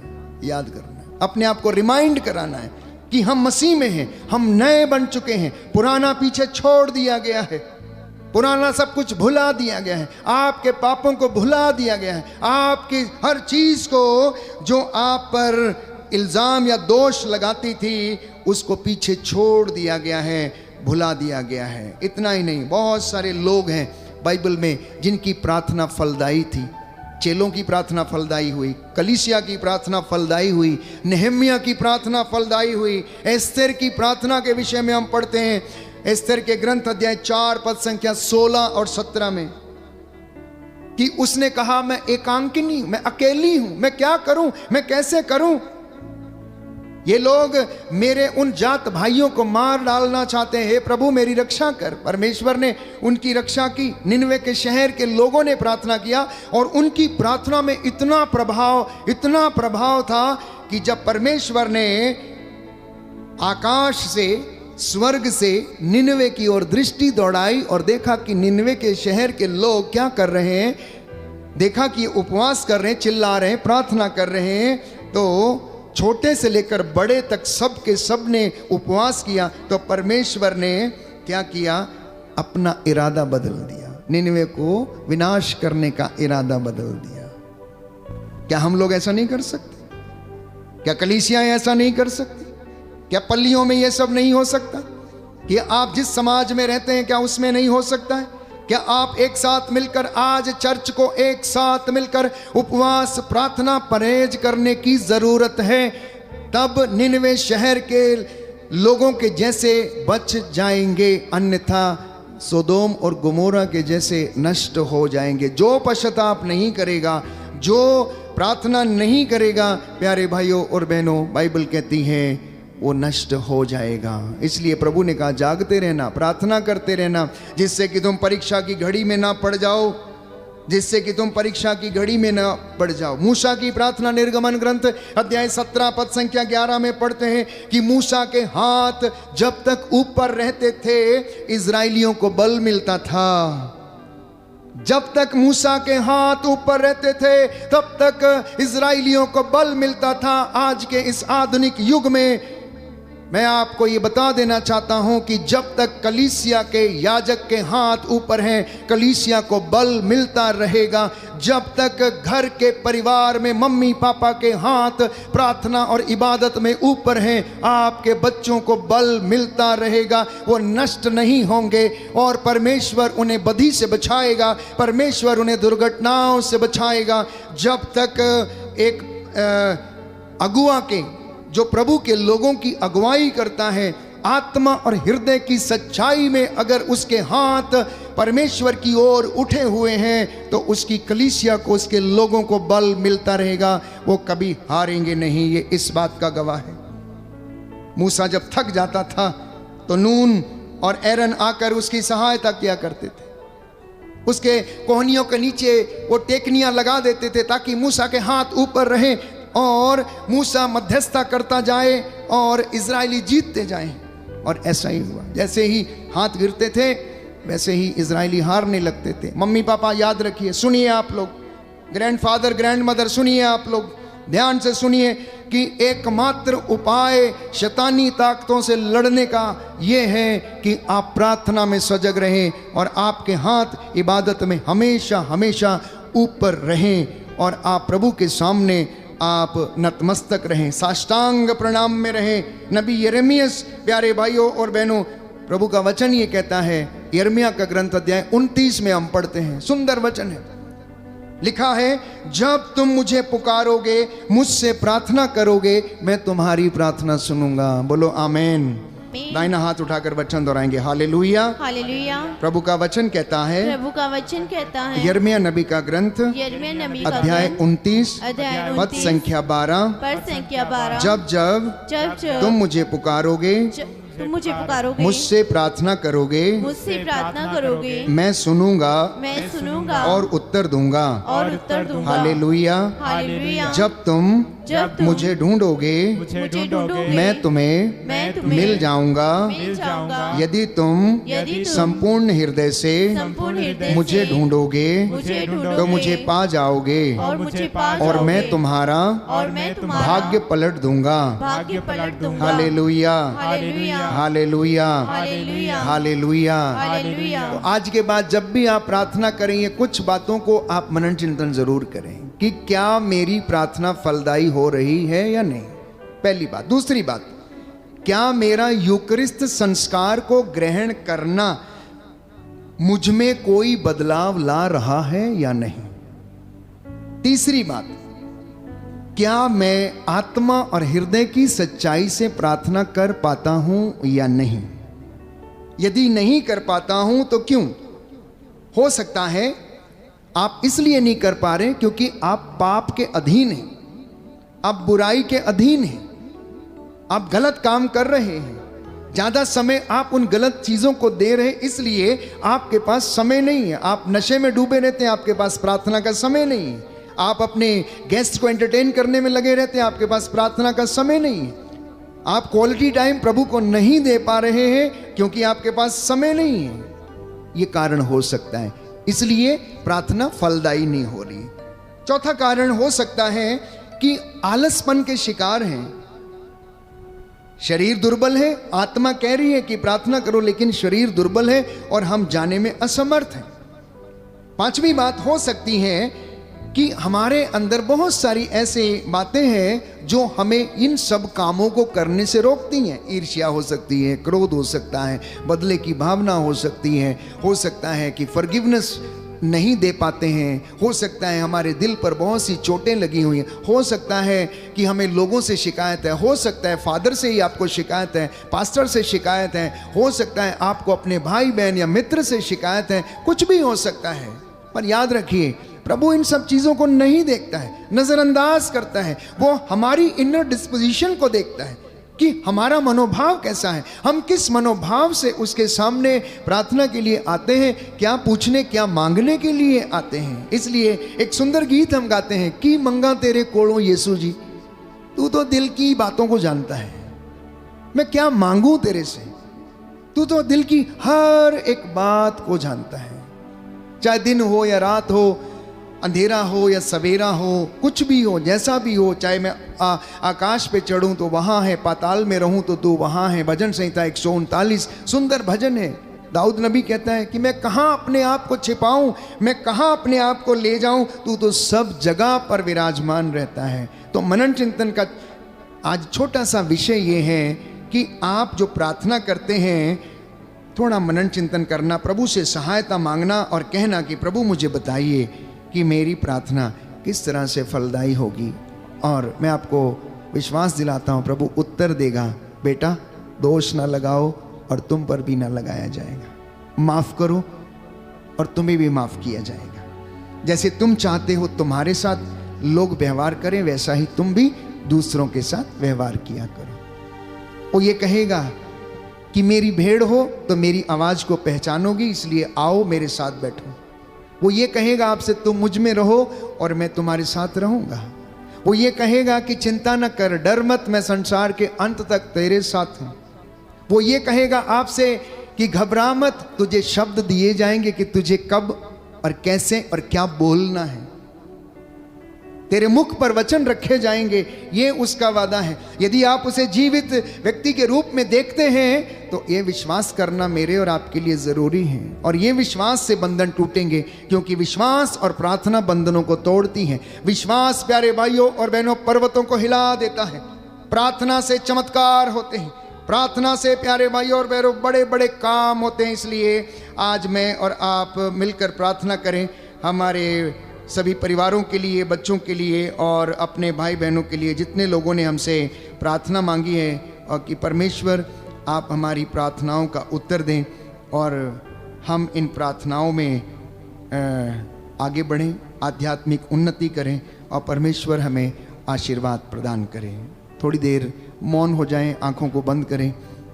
याद करना है, अपने आप को रिमाइंड कराना है कि हम मसीह में हैं, हम नए बन चुके हैं, पुराना पीछे छोड़ दिया गया है, पुराना सब कुछ भुला दिया गया है, आपके पापों को भुला दिया गया है, आपकी हर चीज को जो आप पर इल्जाम या दोष लगाती थी उसको पीछे छोड़ दिया गया है, भुला दिया गया है। इतना ही नहीं, बहुत सारे लोग हैं बाइबल में जिनकी प्रार्थना फलदायी थी। चेलों की प्रार्थना फलदायी हुई, कलीसिया की प्रार्थना फलदायी हुई, नेहम्याह की प्रार्थना फलदायी हुई। एस्तेर की प्रार्थना के विषय में हम पढ़ते हैं एस्तेर के ग्रंथ अध्याय 4 पद संख्या 16 और 17 में कि उसने कहा, मैं एकांकिनी, मैं अकेली हूं, मैं क्या करूं, मैं कैसे करूं? ये लोग मेरे उन जात भाइयों को मार डालना चाहते हैं, हे प्रभु मेरी रक्षा कर। परमेश्वर ने उनकी रक्षा की। निनवे के शहर के लोगों ने प्रार्थना किया और उनकी प्रार्थना में इतना प्रभाव था कि जब परमेश्वर ने आकाश से, स्वर्ग से निनवे की ओर दृष्टि दौड़ाई और देखा कि निनवे के शहर के लोग क्या कर रहे हैं, देखा कि उपवास कर रहे हैं, चिल्ला रहे हैं, प्रार्थना कर रहे हैं, तो छोटे से लेकर बड़े तक सब के सब ने उपवास किया। तो परमेश्वर ने क्या किया? अपना इरादा बदल दिया, निनवे को विनाश करने का इरादा बदल दिया। क्या हम लोग ऐसा नहीं कर सकते? क्या कलीसियाएं ऐसा नहीं कर सकती? क्या पल्लियों में यह सब नहीं हो सकता? कि आप जिस समाज में रहते हैं क्या उसमें नहीं हो सकता है? क्या आप एक साथ मिलकर, आज चर्च को एक साथ मिलकर उपवास, प्रार्थना, परहेज करने की जरूरत है, तब निनवे शहर के लोगों के जैसे बच जाएंगे, अन्यथा सोदोम और गोमोरा के जैसे नष्ट हो जाएंगे। जो पश्चाताप नहीं करेगा, जो प्रार्थना नहीं करेगा, प्यारे भाइयों और बहनों, बाइबल कहती है वो नष्ट हो जाएगा। इसलिए प्रभु ने कहा, जागते रहना, प्रार्थना करते रहना, जिससे कि तुम परीक्षा की घड़ी में ना पड़ जाओ, जिससे कि तुम परीक्षा की घड़ी में ना पड़ जाओ। मूसा की प्रार्थना निर्गमन ग्रंथ अध्याय 17 पद संख्या 11 में पढ़ते हैं कि मूसा के हाथ जब तक ऊपर रहते थे इजराइलियों को बल मिलता था। जब तक मूसा के हाथ ऊपर रहते थे तब तक इजराइलियों को बल मिलता था। आज के इस आधुनिक युग में मैं आपको ये बता देना चाहता हूं कि जब तक कलीसिया के याजक के हाथ ऊपर हैं, कलीसिया को बल मिलता रहेगा। जब तक घर के परिवार में मम्मी पापा के हाथ प्रार्थना और इबादत में ऊपर हैं, आपके बच्चों को बल मिलता रहेगा। वो नष्ट नहीं होंगे और परमेश्वर उन्हें बदी से बचाएगा, परमेश्वर उन्हें दुर्घटनाओं से बचाएगा। जब तक एक अगुआ के, जो प्रभु के लोगों की अगुवाई करता है, आत्मा और हृदय की सच्चाई में अगर उसके हाथ परमेश्वर की ओर उठे हुए हैं, तो उसकी कलीसिया को, उसके लोगों को बल मिलता रहेगा। वो कभी हारेंगे नहीं, ये इस बात का गवाह है। मूसा जब थक जाता था तो नून और एरन आकर उसकी सहायता किया करते थे। उसके कोहनियों के नीचे वो टेकनियां लगा देते थे ताकि मूसा के हाथ ऊपर रहें और मूसा मध्यस्थता करता जाए और इजरायली जीतते जाएं। और ऐसा ही हुआ। जैसे ही हाथ गिरते थे वैसे ही इजरायली हारने लगते थे। मम्मी पापा याद रखिए, सुनिए आप लोग, ग्रैंडफादर ग्रैंडमदर सुनिए आप लोग, ध्यान से सुनिए कि एकमात्र उपाय शैतानी ताकतों से लड़ने का ये है कि आप प्रार्थना में सजग रहें और आपके हाथ इबादत में हमेशा हमेशा ऊपर रहें और आप प्रभु के सामने आप नतमस्तक रहें, साष्टांग प्रणाम में रहें। नबी यिर्मयाह, प्यारे भाइयों और बहनों, प्रभु का वचन ये कहता है, यिर्मयाह का ग्रंथ अध्याय 29 में हम पढ़ते हैं, सुंदर वचन है, लिखा है, जब तुम मुझे पुकारोगे, मुझसे प्रार्थना करोगे, मैं तुम्हारी प्रार्थना सुनूंगा। बोलो आमेन। दाहिना हाथ उठाकर वचन दोहराएंगे, हालेलुया हालेलुया। प्रभु का वचन कहता है, प्रभु का वचन कहता है, यिर्मयाह नबी का ग्रंथ यिर्मयाह नबी का अध्याय ग्रंथ 29 अध्याय पद 29 संख्या 12, पद संख्या 12, जब जब जब जब तुम मुझे पुकारोगे, तुम मुझे पुकारोगे, मुझसे प्रार्थना करोगे, मुझसे प्रार्थना करोगे, मैं सुनूंगा मैं सुनूंगा और उत्तर दूंगा। और उत्तर दूंगा। हालेलुया। हालेलुया। जब तुम मुझे ढूंढोगे, मुझे ढूंढोगे, मैं तुम्हें मिल जाऊंगा। मिल जाऊंगा। यदि तुम संपूर्ण हृदय से मुझे ढूंढोगे, मुझे तो मुझे पा जाओगे और मुझे पा और जाओगे, मैं तुम्हारा और मैं तुम्हारा भाग्य पलट दूंगा। भाग्य पलट दूंगा। Hallelujah hallelujah. Hallelujah hallelujah. Hallelujah. Hallelujah. तो आज के बाद जब भी आप प्रार्थना करेंगे, कुछ बातों को आप मनन चिंतन जरूर करें कि क्या मेरी प्रार्थना फलदायी हो रही है या नहीं, पहली बात। दूसरी बात, क्या मेरा यूकरिस्त संस्कार को ग्रहण करना मुझ में कोई बदलाव ला रहा है या नहीं। तीसरी बात, क्या मैं आत्मा और हृदय की सच्चाई से प्रार्थना कर पाता हूं या नहीं। यदि नहीं कर पाता हूं तो क्यों। हो सकता है आप इसलिए नहीं कर पा रहे क्योंकि आप पाप के अधीन हैं, आप बुराई के अधीन हैं, आप गलत काम कर रहे हैं, ज्यादा समय आप उन गलत चीजों को दे रहे हैं, इसलिए आपके पास समय नहीं है। आप नशे में डूबे रहते हैं, आपके पास प्रार्थना का समय नहीं है। आप अपने गेस्ट को एंटरटेन करने में लगे रहते हैं, आपके पास प्रार्थना का समय नहीं है। आप क्वालिटी टाइम प्रभु को नहीं दे पा रहे हैं क्योंकि आपके पास समय नहीं है। ये कारण हो सकता है, इसलिए प्रार्थना फलदायी नहीं हो रही। चौथा कारण हो सकता है कि आलसपन के शिकार हैं। शरीर दुर्बल है, आत्मा कह रही है कि प्रार्थना करो, लेकिन शरीर दुर्बल है और हम जाने में असमर्थ हैं। पांचवी बात हो सकती है कि हमारे अंदर बहुत सारी ऐसी बातें हैं जो हमें इन सब कामों को करने से रोकती हैं। ईर्ष्या हो सकती है, क्रोध हो सकता है, बदले की भावना हो सकती है, हो सकता है कि फॉरगिवनेस नहीं दे पाते हैं, हो सकता है हमारे दिल पर बहुत सी चोटें लगी हुई हैं, हो सकता है कि हमें लोगों से शिकायत है, हो सकता है फादर से ही आपको शिकायत है, पास्टर से शिकायत है, हो सकता है आपको अपने भाई बहन या मित्र से शिकायत है, कुछ भी हो सकता है। पर याद रखिए, प्रभु इन सब चीज़ों को नहीं देखता है, नज़रअंदाज करता है। वो हमारी इनर डिस्पोजिशन को देखता है कि हमारा मनोभाव कैसा है, हम किस मनोभाव से उसके सामने प्रार्थना के लिए आते हैं, क्या पूछने क्या मांगने के लिए आते हैं। इसलिए एक सुंदर गीत हम गाते हैं कि मंगा तेरे कोड़ों यीशु जी, तू तो दिल की बातों को जानता है, मैं क्या मांगू तेरे से, तू तो दिल की हर एक बात को जानता है। चाहे दिन हो या रात हो, अंधेरा हो या सवेरा हो, कुछ भी हो, जैसा भी हो, चाहे मैं आकाश पे चढ़ूं तो वहाँ है, पाताल में रहूं तो तू वहाँ है। भजन संहिता 139 सुंदर भजन है। दाऊद नबी कहता है कि मैं कहाँ अपने आप को छिपाऊं, मैं कहाँ अपने आप को ले जाऊं, तू तो सब जगह पर विराजमान रहता है। तो मनन चिंतन का आज छोटा सा विषय ये है कि आप जो प्रार्थना करते हैं, थोड़ा मनन चिंतन करना, प्रभु से सहायता मांगना और कहना कि प्रभु मुझे बताइए कि मेरी प्रार्थना किस तरह से फलदायी होगी। और मैं आपको विश्वास दिलाता हूँ प्रभु उत्तर देगा। बेटा, दोष ना लगाओ और तुम पर भी ना लगाया जाएगा। माफ़ करो और तुम्हें भी माफ़ किया जाएगा। जैसे तुम चाहते हो तुम्हारे साथ लोग व्यवहार करें, वैसा ही तुम भी दूसरों के साथ व्यवहार किया करो। वो ये कहेगा कि मेरी भेड़ हो तो मेरी आवाज़ को पहचानोगी, इसलिए आओ मेरे साथ बैठो। वो ये कहेगा आपसे, तुम मुझ में रहो और मैं तुम्हारे साथ रहूँगा। वो ये कहेगा कि चिंता न कर, डर मत, मैं संसार के अंत तक तेरे साथ हूँ। वो ये कहेगा आपसे कि घबरा मत, तुझे शब्द दिए जाएंगे कि तुझे कब और कैसे और क्या बोलना है। तेरे मुख पर वचन रखे जाएंगे, ये उसका वादा है। यदि आप उसे जीवित व्यक्ति के रूप में देखते हैं तो ये विश्वास करना मेरे और आपके लिए ज़रूरी है। और ये विश्वास से बंधन टूटेंगे, क्योंकि विश्वास और प्रार्थना बंधनों को तोड़ती है। विश्वास प्यारे भाइयों और बहनों पर्वतों को हिला देता है। प्रार्थना से चमत्कार होते हैं, प्रार्थना से प्यारे भाइयों और बहनों बड़े बड़े काम होते हैं। इसलिए आज मैं और आप मिलकर प्रार्थना करें, हमारे सभी परिवारों के लिए, बच्चों के लिए और अपने भाई बहनों के लिए, जितने लोगों ने हमसे प्रार्थना मांगी है, और कि परमेश्वर आप हमारी प्रार्थनाओं का उत्तर दें और हम इन प्रार्थनाओं में आगे बढ़ें, आध्यात्मिक उन्नति करें और परमेश्वर हमें आशीर्वाद प्रदान करें। थोड़ी देर मौन हो जाएं, आंखों को बंद करें।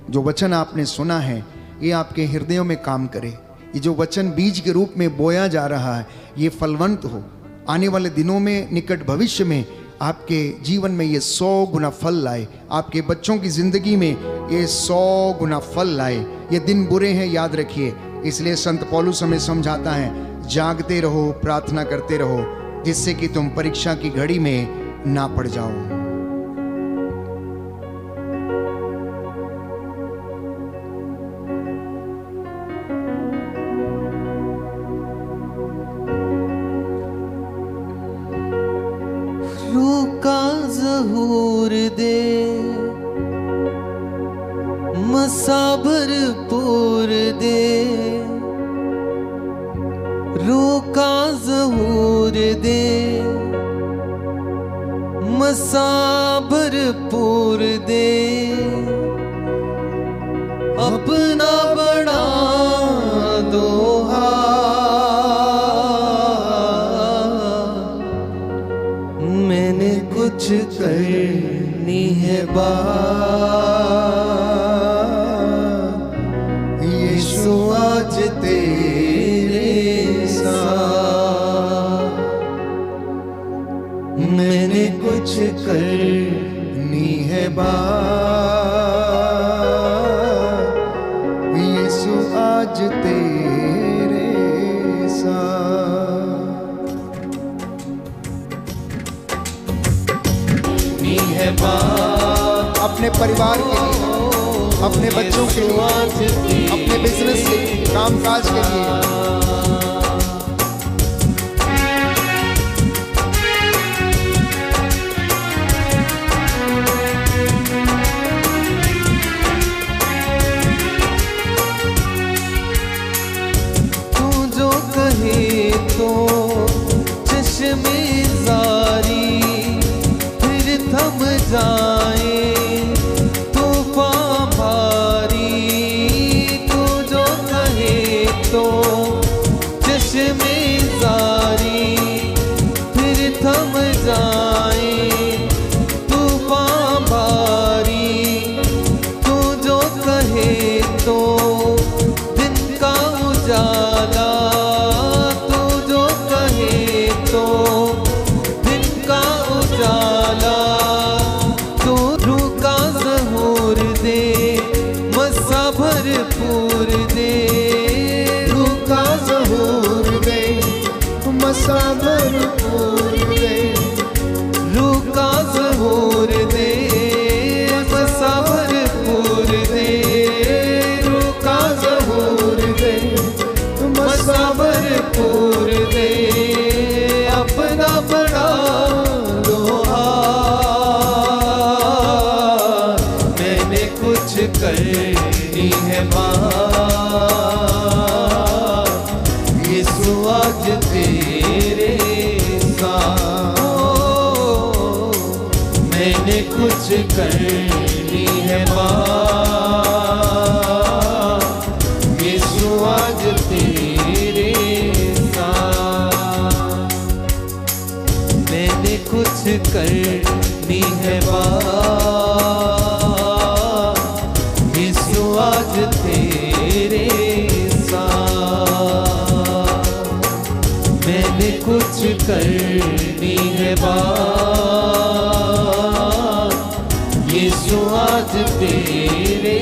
जो वचन आपने सुना है ये आपके हृदयों में काम करे। ये जो वचन बीज के रूप में बोया जा रहा है ये फलवंत हो। आने वाले दिनों में, निकट भविष्य में आपके जीवन में ये 100 गुना फल लाए। आपके बच्चों की जिंदगी में ये 100 गुना फल लाए। ये दिन बुरे हैं, याद रखिए। इसलिए संत पौलुस हमें समझाता है, जागते रहो, प्रार्थना करते रहो, जिससे कि तुम परीक्षा की घड़ी में ना पड़ जाओ। रूका ज़हूर दे, मसाबर पूर दे, रूका ज़हूर दे, मसाबर पूर दे, अपना बड़ा दोहा मैंने कुछ करनी है यीशु आज तेरे साथ। मैंने कुछ करनी है यीशु आज तेरे साथ। है बात अपने परिवार के लिए, अपने बच्चों के लिए, अपने बिजनेस के लिए, कामकाज के लिए। तू जो कहे तो चश्मे जारी थम जाए, तूफान भारी। तू जो कहे तो चश्मे जारी फिर थम जाए, तूफान भारी। तू जो कहे तो दिन का उजाला, तू जो कहे तो दिन का उजाला। भरपूर दे, रूका ज़हूर दे, मसा भरपूर कुछ करनी है बात, यीशु आज तेरे साथ। मैंने कुछ करनी है बात, यीशु आज तेरे साथ। मैंने कुछ करनी है बात, यीशु आज तेरे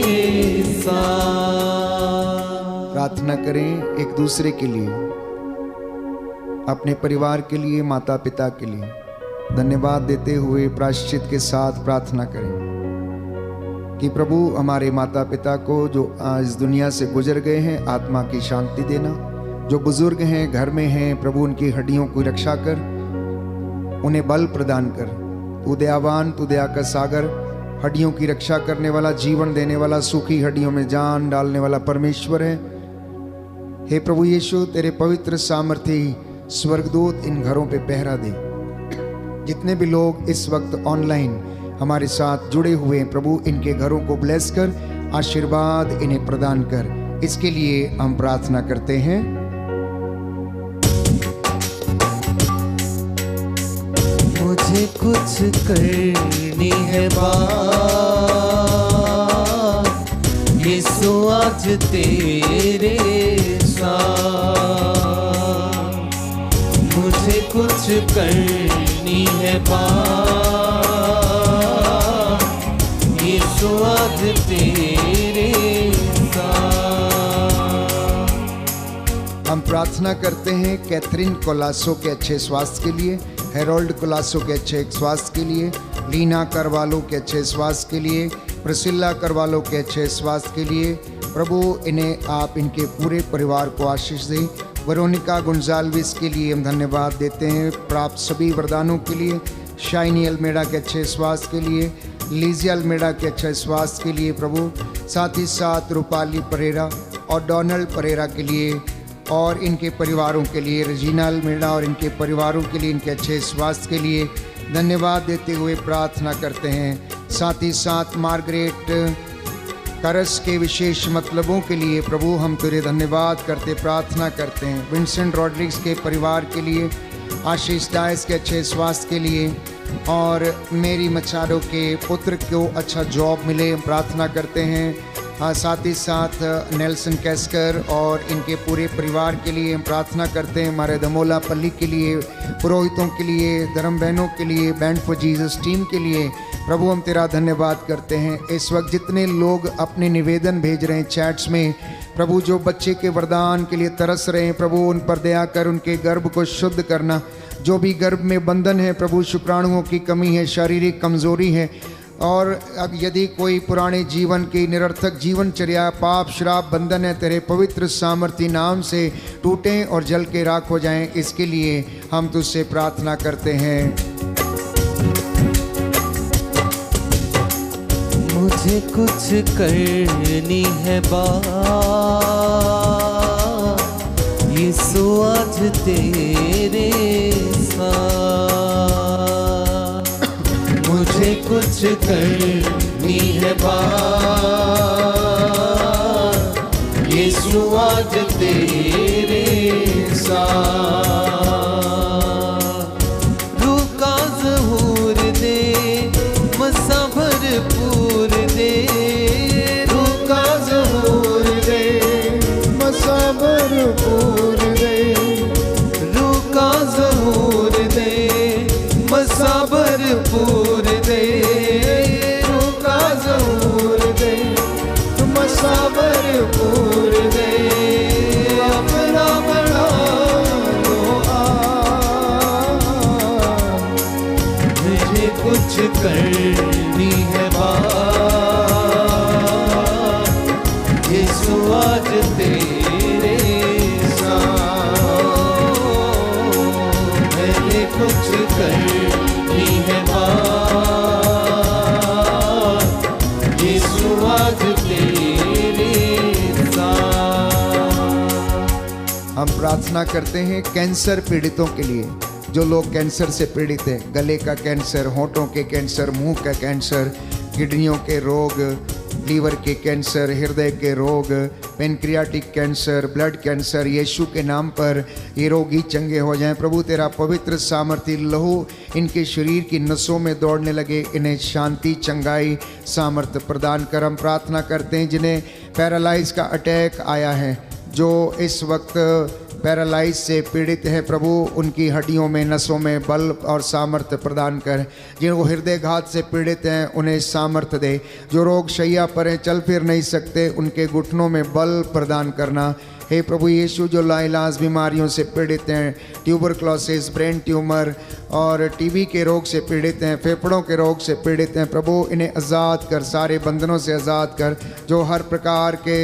साथ। प्रार्थना करें एक दूसरे के लिए, अपने परिवार के लिए, माता पिता के लिए धन्यवाद देते हुए प्रायश्चित के साथ प्रार्थना करें कि प्रभु हमारे माता पिता को जो आज दुनिया से गुजर गए हैं आत्मा की शांति देना, जो बुजुर्ग हैं घर में हैं प्रभु उनकी हड्डियों की रक्षा कर, उन्हें बल प्रदान कर। तू दयावान, तू दया का सागर, हड्डियों की रक्षा करने वाला, जीवन देने वाला, सूखी हड्डियों में जान डालने वाला परमेश्वर है। हे प्रभु यीशु, तेरे पवित्र सामर्थी स्वर्गदूत इन घरों पे पहरा दे। जितने भी लोग इस वक्त ऑनलाइन हमारे साथ जुड़े हुए हैं प्रभु, इनके घरों को ब्लेस कर, आशीर्वाद इन्हें प्रदान कर, इसके लिए हम प्रार्थना करते हैं। मुझे कुछ करनी है बात, यीशु आज तेरे साथ। मुझे कुछ करनी है बात, यीशु आज तेरे साथ। हम प्रार्थना करते हैं कैथरीन कोलासो के अच्छे स्वास्थ्य के लिए, हेरोल्ड कोलासो के अच्छे स्वास्थ्य के लिए, लीना करवालो के अच्छे स्वास्थ्य के लिए, प्रसिल्ला करवालो के अच्छे स्वास्थ्य के लिए। प्रभु इन्हें आप इनके पूरे परिवार को आशीष दें। वेरोनिका गुंजाल्विस के लिए हम धन्यवाद देते हैं प्राप्त सभी वरदानों के लिए, शाइनी अल्मेडा के अच्छे स्वास्थ्य के लिए, लीजिया अल्मेडा के अच्छे स्वास्थ्य के लिए प्रभु, साथ ही साथ रूपाली परेरा और डोनाल्ड परेरा के लिए और इनके परिवारों के लिए, रजीना अल्मेडा और इनके परिवारों के लिए, इनके अच्छे स्वास्थ्य के लिए धन्यवाद देते हुए प्रार्थना करते हैं। साथ ही साथ मार्गरेट करस के विशेष मतलबों के लिए प्रभु हम तेरे धन्यवाद करते प्रार्थना करते हैं। विंसेंट रॉड्रिग्स के परिवार के लिए, आशीष डायस के अच्छे स्वास्थ्य के लिए और मेरी मचाडो के पुत्र को अच्छा जॉब मिले हम प्रार्थना करते हैं। साथ ही साथ नेल्सन कैस्कर और इनके पूरे परिवार के लिए हम प्रार्थना करते हैं। हमारे दमोला पल्ली के लिए, पुरोहितों के लिए, धर्म बहनों के लिए, बैंड फॉर जीसस टीम के लिए प्रभु हम तेरा धन्यवाद करते हैं। इस वक्त जितने लोग अपने निवेदन भेज रहे हैं चैट्स में प्रभु, जो बच्चे के वरदान के लिए तरस रहे हैं प्रभु, उन पर दया कर, उनके गर्भ को शुद्ध करना। जो भी गर्भ में बंधन है प्रभु, शुक्राणुओं की कमी है, शारीरिक कमजोरी है, और अब यदि कोई पुराने जीवन की निरर्थक जीवनचर्या, पाप, श्राप, बंधन है, तेरे पवित्र सामर्थी नाम से टूटें और जल के राख हो जाएं, इसके लिए हम तुझसे प्रार्थना करते हैं। मुझे कुछ करनी है बात, यीशु आज तेरे साथ। मुझे कुछ करनी है बात, यीशु आज तेरे साथ। रूह का ज़हूर दे, मसा भरपूर दे, रूह का ज़हूर दे, मसा भरपूर दे, रूह का ज़हूर दे, मसा भरपूर दे, रूह का ज़हूर दे, मसा भरपूर दे। अपना बड़ा लो मुझे कुछ करनी है बात, यीशु आज तेरे साथ। मैंने कुछ करनी है बात, यीशु आज तेरे साथ। हम प्रार्थना करते हैं कैंसर पीड़ितों के लिए, जो लोग कैंसर से पीड़ित हैं, गले का कैंसर, होंठों के कैंसर, मुंह का कैंसर, किडनियों के रोग, लीवर के कैंसर, हृदय के रोग, पेनक्रियाटिक कैंसर, ब्लड कैंसर, यीशु के नाम पर ये रोगी चंगे हो जाएं। प्रभु तेरा पवित्र सामर्थ्य लहू इनके शरीर की नसों में दौड़ने लगे, इन्हें शांति, चंगाई, सामर्थ्य प्रदान कर। हम प्रार्थना करते हैं जिन्हें पैरालाइज का अटैक आया है, जो इस वक्त पैरालाइज से पीड़ित है, प्रभु उनकी हड्डियों में, नसों में बल और सामर्थ्य प्रदान कर। जिनको हृदयघात से पीड़ित हैं उन्हें सामर्थ्य दे। जो रोग शैया पर हैं, चल फिर नहीं सकते, उनके घुटनों में बल प्रदान करना। हे प्रभु यीशु, जो लाइलाज बीमारियों से पीड़ित हैं, ट्यूबरक्लोसिस, ब्रेन ट्यूमर और टीबी के रोग से पीड़ित हैं, फेफड़ों के रोग से पीड़ित हैं, प्रभु इन्हें आज़ाद कर, सारे बंधनों से आज़ाद कर। जो हर प्रकार के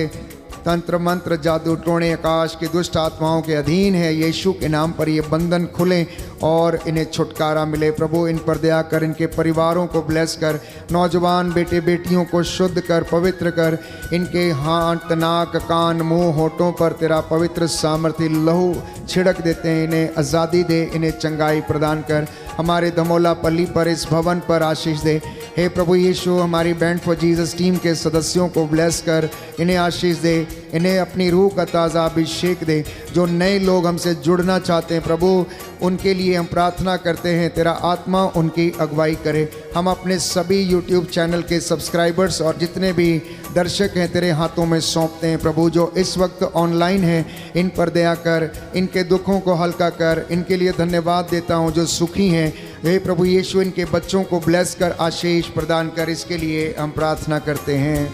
तंत्र मंत्र, जादू टोने, आकाश की दुष्ट आत्माओं के अधीन है, यीशु के नाम पर ये बंधन खुलें और इन्हें छुटकारा मिले। प्रभु इन पर दया कर, इनके परिवारों को ब्लेस कर, नौजवान बेटे बेटियों को शुद्ध कर, पवित्र कर। इनके हाथ, नाक, कान, मुंह, होठों पर तेरा पवित्र सामर्थ्य लहू छिड़क देते हैं। इन्हें आज़ादी दे, इन्हें चंगाई प्रदान कर। हमारे धमोला पल्ली पर, इस भवन पर आशीष दे। हे प्रभु यीशु, हमारी बैंड फॉर जीसस टीम के सदस्यों को ब्लेस कर, इन्हें आशीष दे, इन्हें अपनी रूह का ताज़ा अभिषेक दे। जो नए लोग हमसे जुड़ना चाहते हैं प्रभु, उनके लिए हम प्रार्थना करते हैं, तेरा आत्मा उनकी अगुवाई करे। हम अपने सभी यूट्यूब चैनल के सब्सक्राइबर्स और जितने भी दर्शक हैं तेरे हाथों में सौंपते हैं प्रभु। जो इस वक्त ऑनलाइन हैं, इन पर दया कर, इनके दुखों को हल्का कर। इनके लिए धन्यवाद देता हूँ जो सुखी हैं। हे प्रभु यीशु, इनके बच्चों को ब्लेस कर, आशीष प्रदान कर। इसके लिए हम प्रार्थना करते हैं।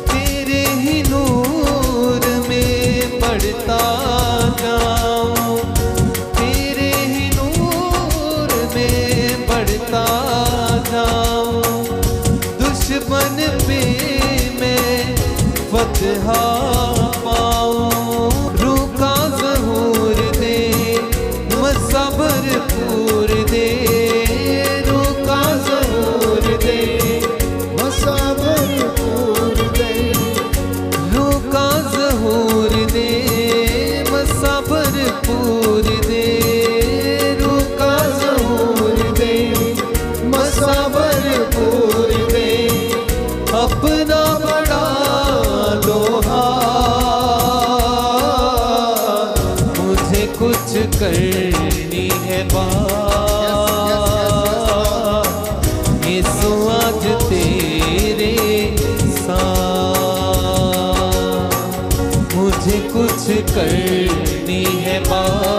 तेरे ही नूर में बढ़ता जाऊं, तेरे ही नूर में बढ़ता जाऊं। दुश्मन पे मैं फतह पाऊं। रूह का ज़हूर दे, मसबर पूर दे। रूह का ज़हूर दे, मसबर पूर दे। रूह का ज़हूर दे, मसबर पूर दे। रूह का ज़हूर दे, मसबर पूर दे। अपना बड़ा लोहा, मुझे कुछ करनी है बात। यीशु आज तेरे साथ, मुझे कुछ करनी है बात।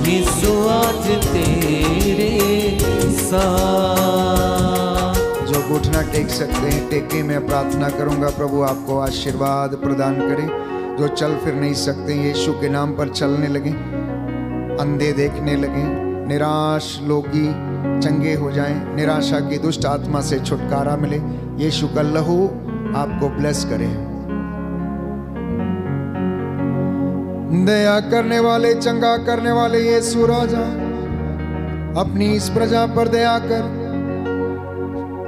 यीशु आज तेरे साथ। जो घुटना टेक सकते हैं टेके। मैं प्रार्थना करूंगा प्रभु आपको आशीर्वाद प्रदान करे। जो चल फिर नहीं सकते यीशु के नाम पर चलने लगे, अंधे देखने लगे, निराश लोगी चंगे हो जाएं, निराशा की दुष्ट आत्मा से छुटकारा मिले। यीशु का लहू आपको ब्लेस करे। दया करने वाले, चंगा करने वाले यीशु राजा, अपनी इस प्रजा पर दया कर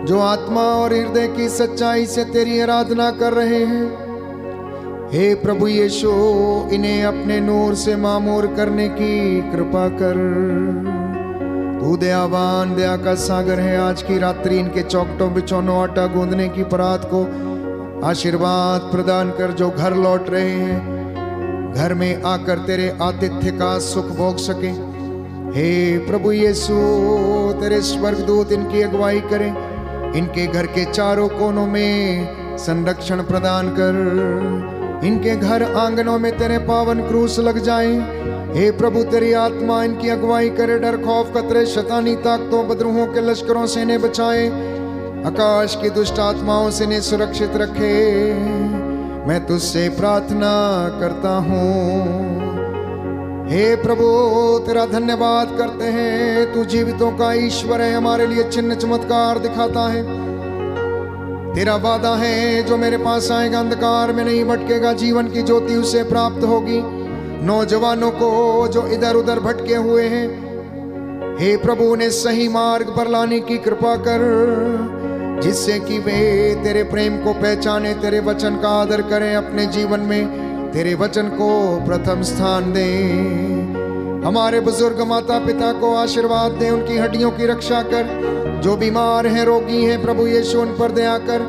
जो आत्मा और हृदय की सच्चाई से तेरी आराधना कर रहे हैं। हे प्रभु यीशु, इन्हें अपने नूर से मामूर करने की कृपा कर। तू दयावान, दया का सागर है। आज की रात्रि इनके चौखटों बिछौनों आटा गूंदने की परात को आशीर्वाद प्रदान कर। जो घर लौट रहे हैं, घर में आकर तेरे आतिथ्य का सुख भोग सके। हे प्रभु यीशु, तेरे स्वर्गदूत इनकी अगुवाई करें। इनके घर के चारों कोनों में संरक्षण प्रदान कर। इनके घर आंगनों में तेरे पावन क्रूस लग जाएं। हे प्रभु, तेरी आत्मा इनकी अगुवाई करे। डर, खौफ, खतरे, शैतानी ताकतों, बदरूहों के लश्करों से इन्हें बचाए। आकाश की दुष्ट आत्माओं से इन्हें सुरक्षित रखे। मैं तुझसे प्रार्थना करता हूँ। हे प्रभु, तेरा धन्यवाद करते हैं। तू जीवितों का ईश्वर है, हमारे लिए चिन्ह चमत्कार दिखाता है। तेरा वादा है, जो मेरे पास आएगा अंधकार में नहीं भटकेगा, जीवन की ज्योति उसे प्राप्त होगी। नौजवानों को जो इधर उधर भटके हुए हैं, हे प्रभु उन्हें सही मार्ग पर लाने की कृपा कर, जिससे कि वे तेरे प्रेम को पहचाने, तेरे वचन का आदर करें, अपने जीवन में तेरे वचन को प्रथम स्थान दें। हमारे बुजुर्ग माता पिता को आशीर्वाद दे, उनकी हड्डियों की रक्षा कर। जो बीमार हैं, रोगी हैं, प्रभु यीशु उन पर दया कर।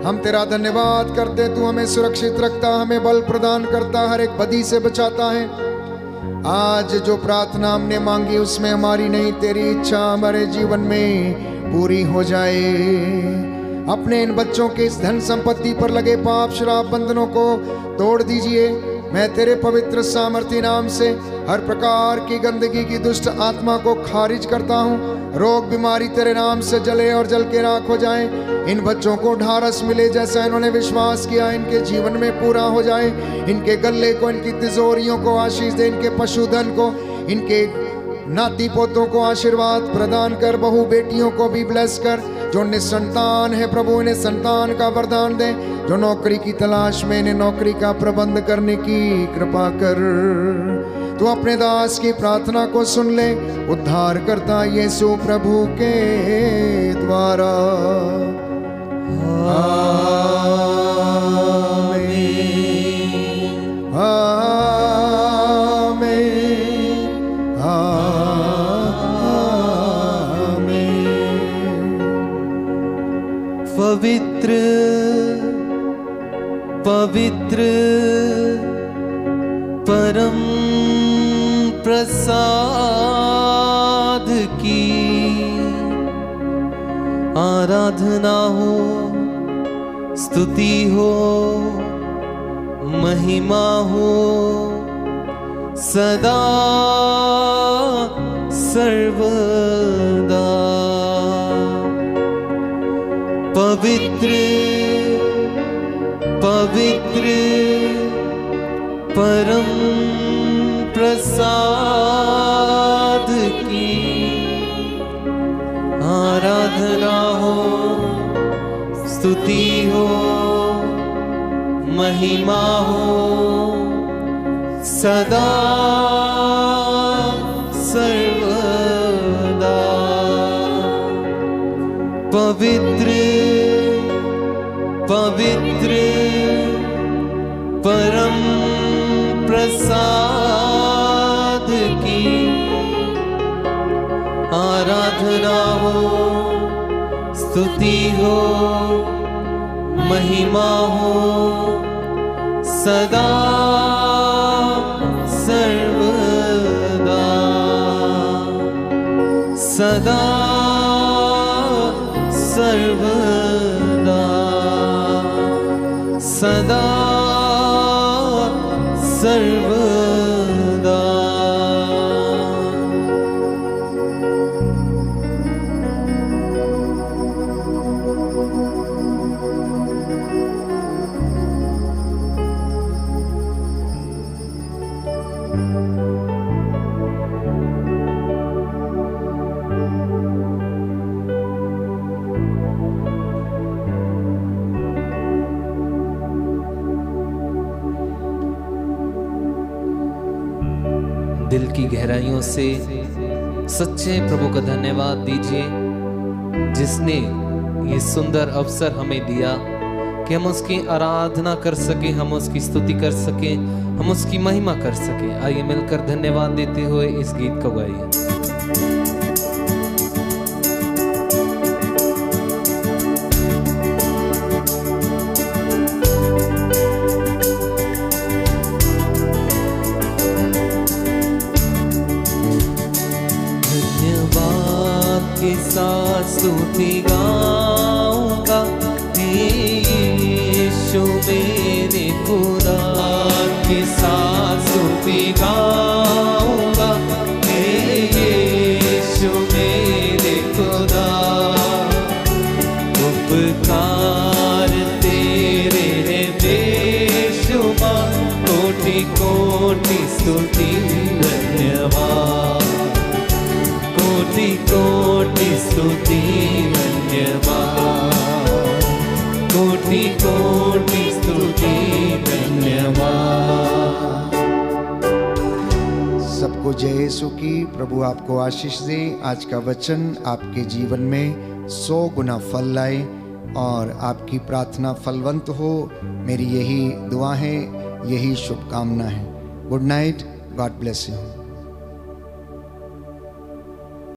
हम तेरा धन्यवाद करते, तू हमें सुरक्षित रखता, हमें बल प्रदान करता, हर एक बदी से बचाता है। आज जो प्रार्थना हमने मांगी उसमें हमारी नहीं, तेरी इच्छा हमारे जीवन में पूरी हो जाए। अपने इन बच्चों के इस धन संपत्ति पर लगे पाप शराब बंधनों को तोड़ दीजिए। मैं तेरे पवित्र सामर्थी नाम से हर प्रकार की गंदगी की दुष्ट आत्मा को खारिज करता हूँ। रोग बीमारी तेरे नाम से जले और जल के राख हो जाए। इन बच्चों को ढारस मिले, जैसा इन्होंने विश्वास किया इनके जीवन में पूरा हो जाए। इनके गले को, इनकी तिजोरियों को आशीष दे, इनके पशुधन को, इनके नाती पोतों को आशीर्वाद प्रदान कर। बहू बेटियों को भी ब्लेस कर। जो निसंतान है प्रभु इन्हें संतान का वरदान दे। जो नौकरी की तलाश में, इन्हें नौकरी का प्रबंध करने की कृपा कर। तू अपने दास की प्रार्थना को सुन ले, उद्धार करता यीशु प्रभु के द्वारा। आमीन, आमीन, आमीन। पवित्र पवित्र परम प्रसाद की आराधना हो, स्तुति हो, महिमा हो सदा सर्वदा। पवित्र पवित्र परम प्रसाद की आराधना हो, स्तुति हो, महिमा हो सदा सर्वदा। पवित्र पवित्र परम प्रसाद की आराधना हो, स्तुति हो, महिमा हो सदा सर्वदा। सदा सर्वदा, सदा सर्वदा। दिल की गहराइयों से सच्चे प्रभु का धन्यवाद दीजिए, जिसने ये सुंदर अवसर हमें दिया कि हम उसकी आराधना कर सके, हम उसकी स्तुति कर सके, हम उसकी महिमा कर सके। आइए मिलकर धन्यवाद देते हुए इस गीत को गाइए। स्तुति गाऊंगा यीशु मेरे खुदा के साथ, स्तुति गाऊंगा यीशु मेरे खुदा। उपकार तेरे हैं बेशुमार, कोटि कोटि स्तुति धन्यवाद, कोटि कोटि स्तुति धन्यवाद, कोटि कोटि स्तुति धन्यवाद। सबको को जय यीशु की। प्रभु आपको आशीष दे। आज का वचन आपके जीवन में 100 गुना फल लाए और आपकी प्रार्थना फलवंत हो। मेरी यही दुआ है, यही शुभकामना है। Good night, God bless you.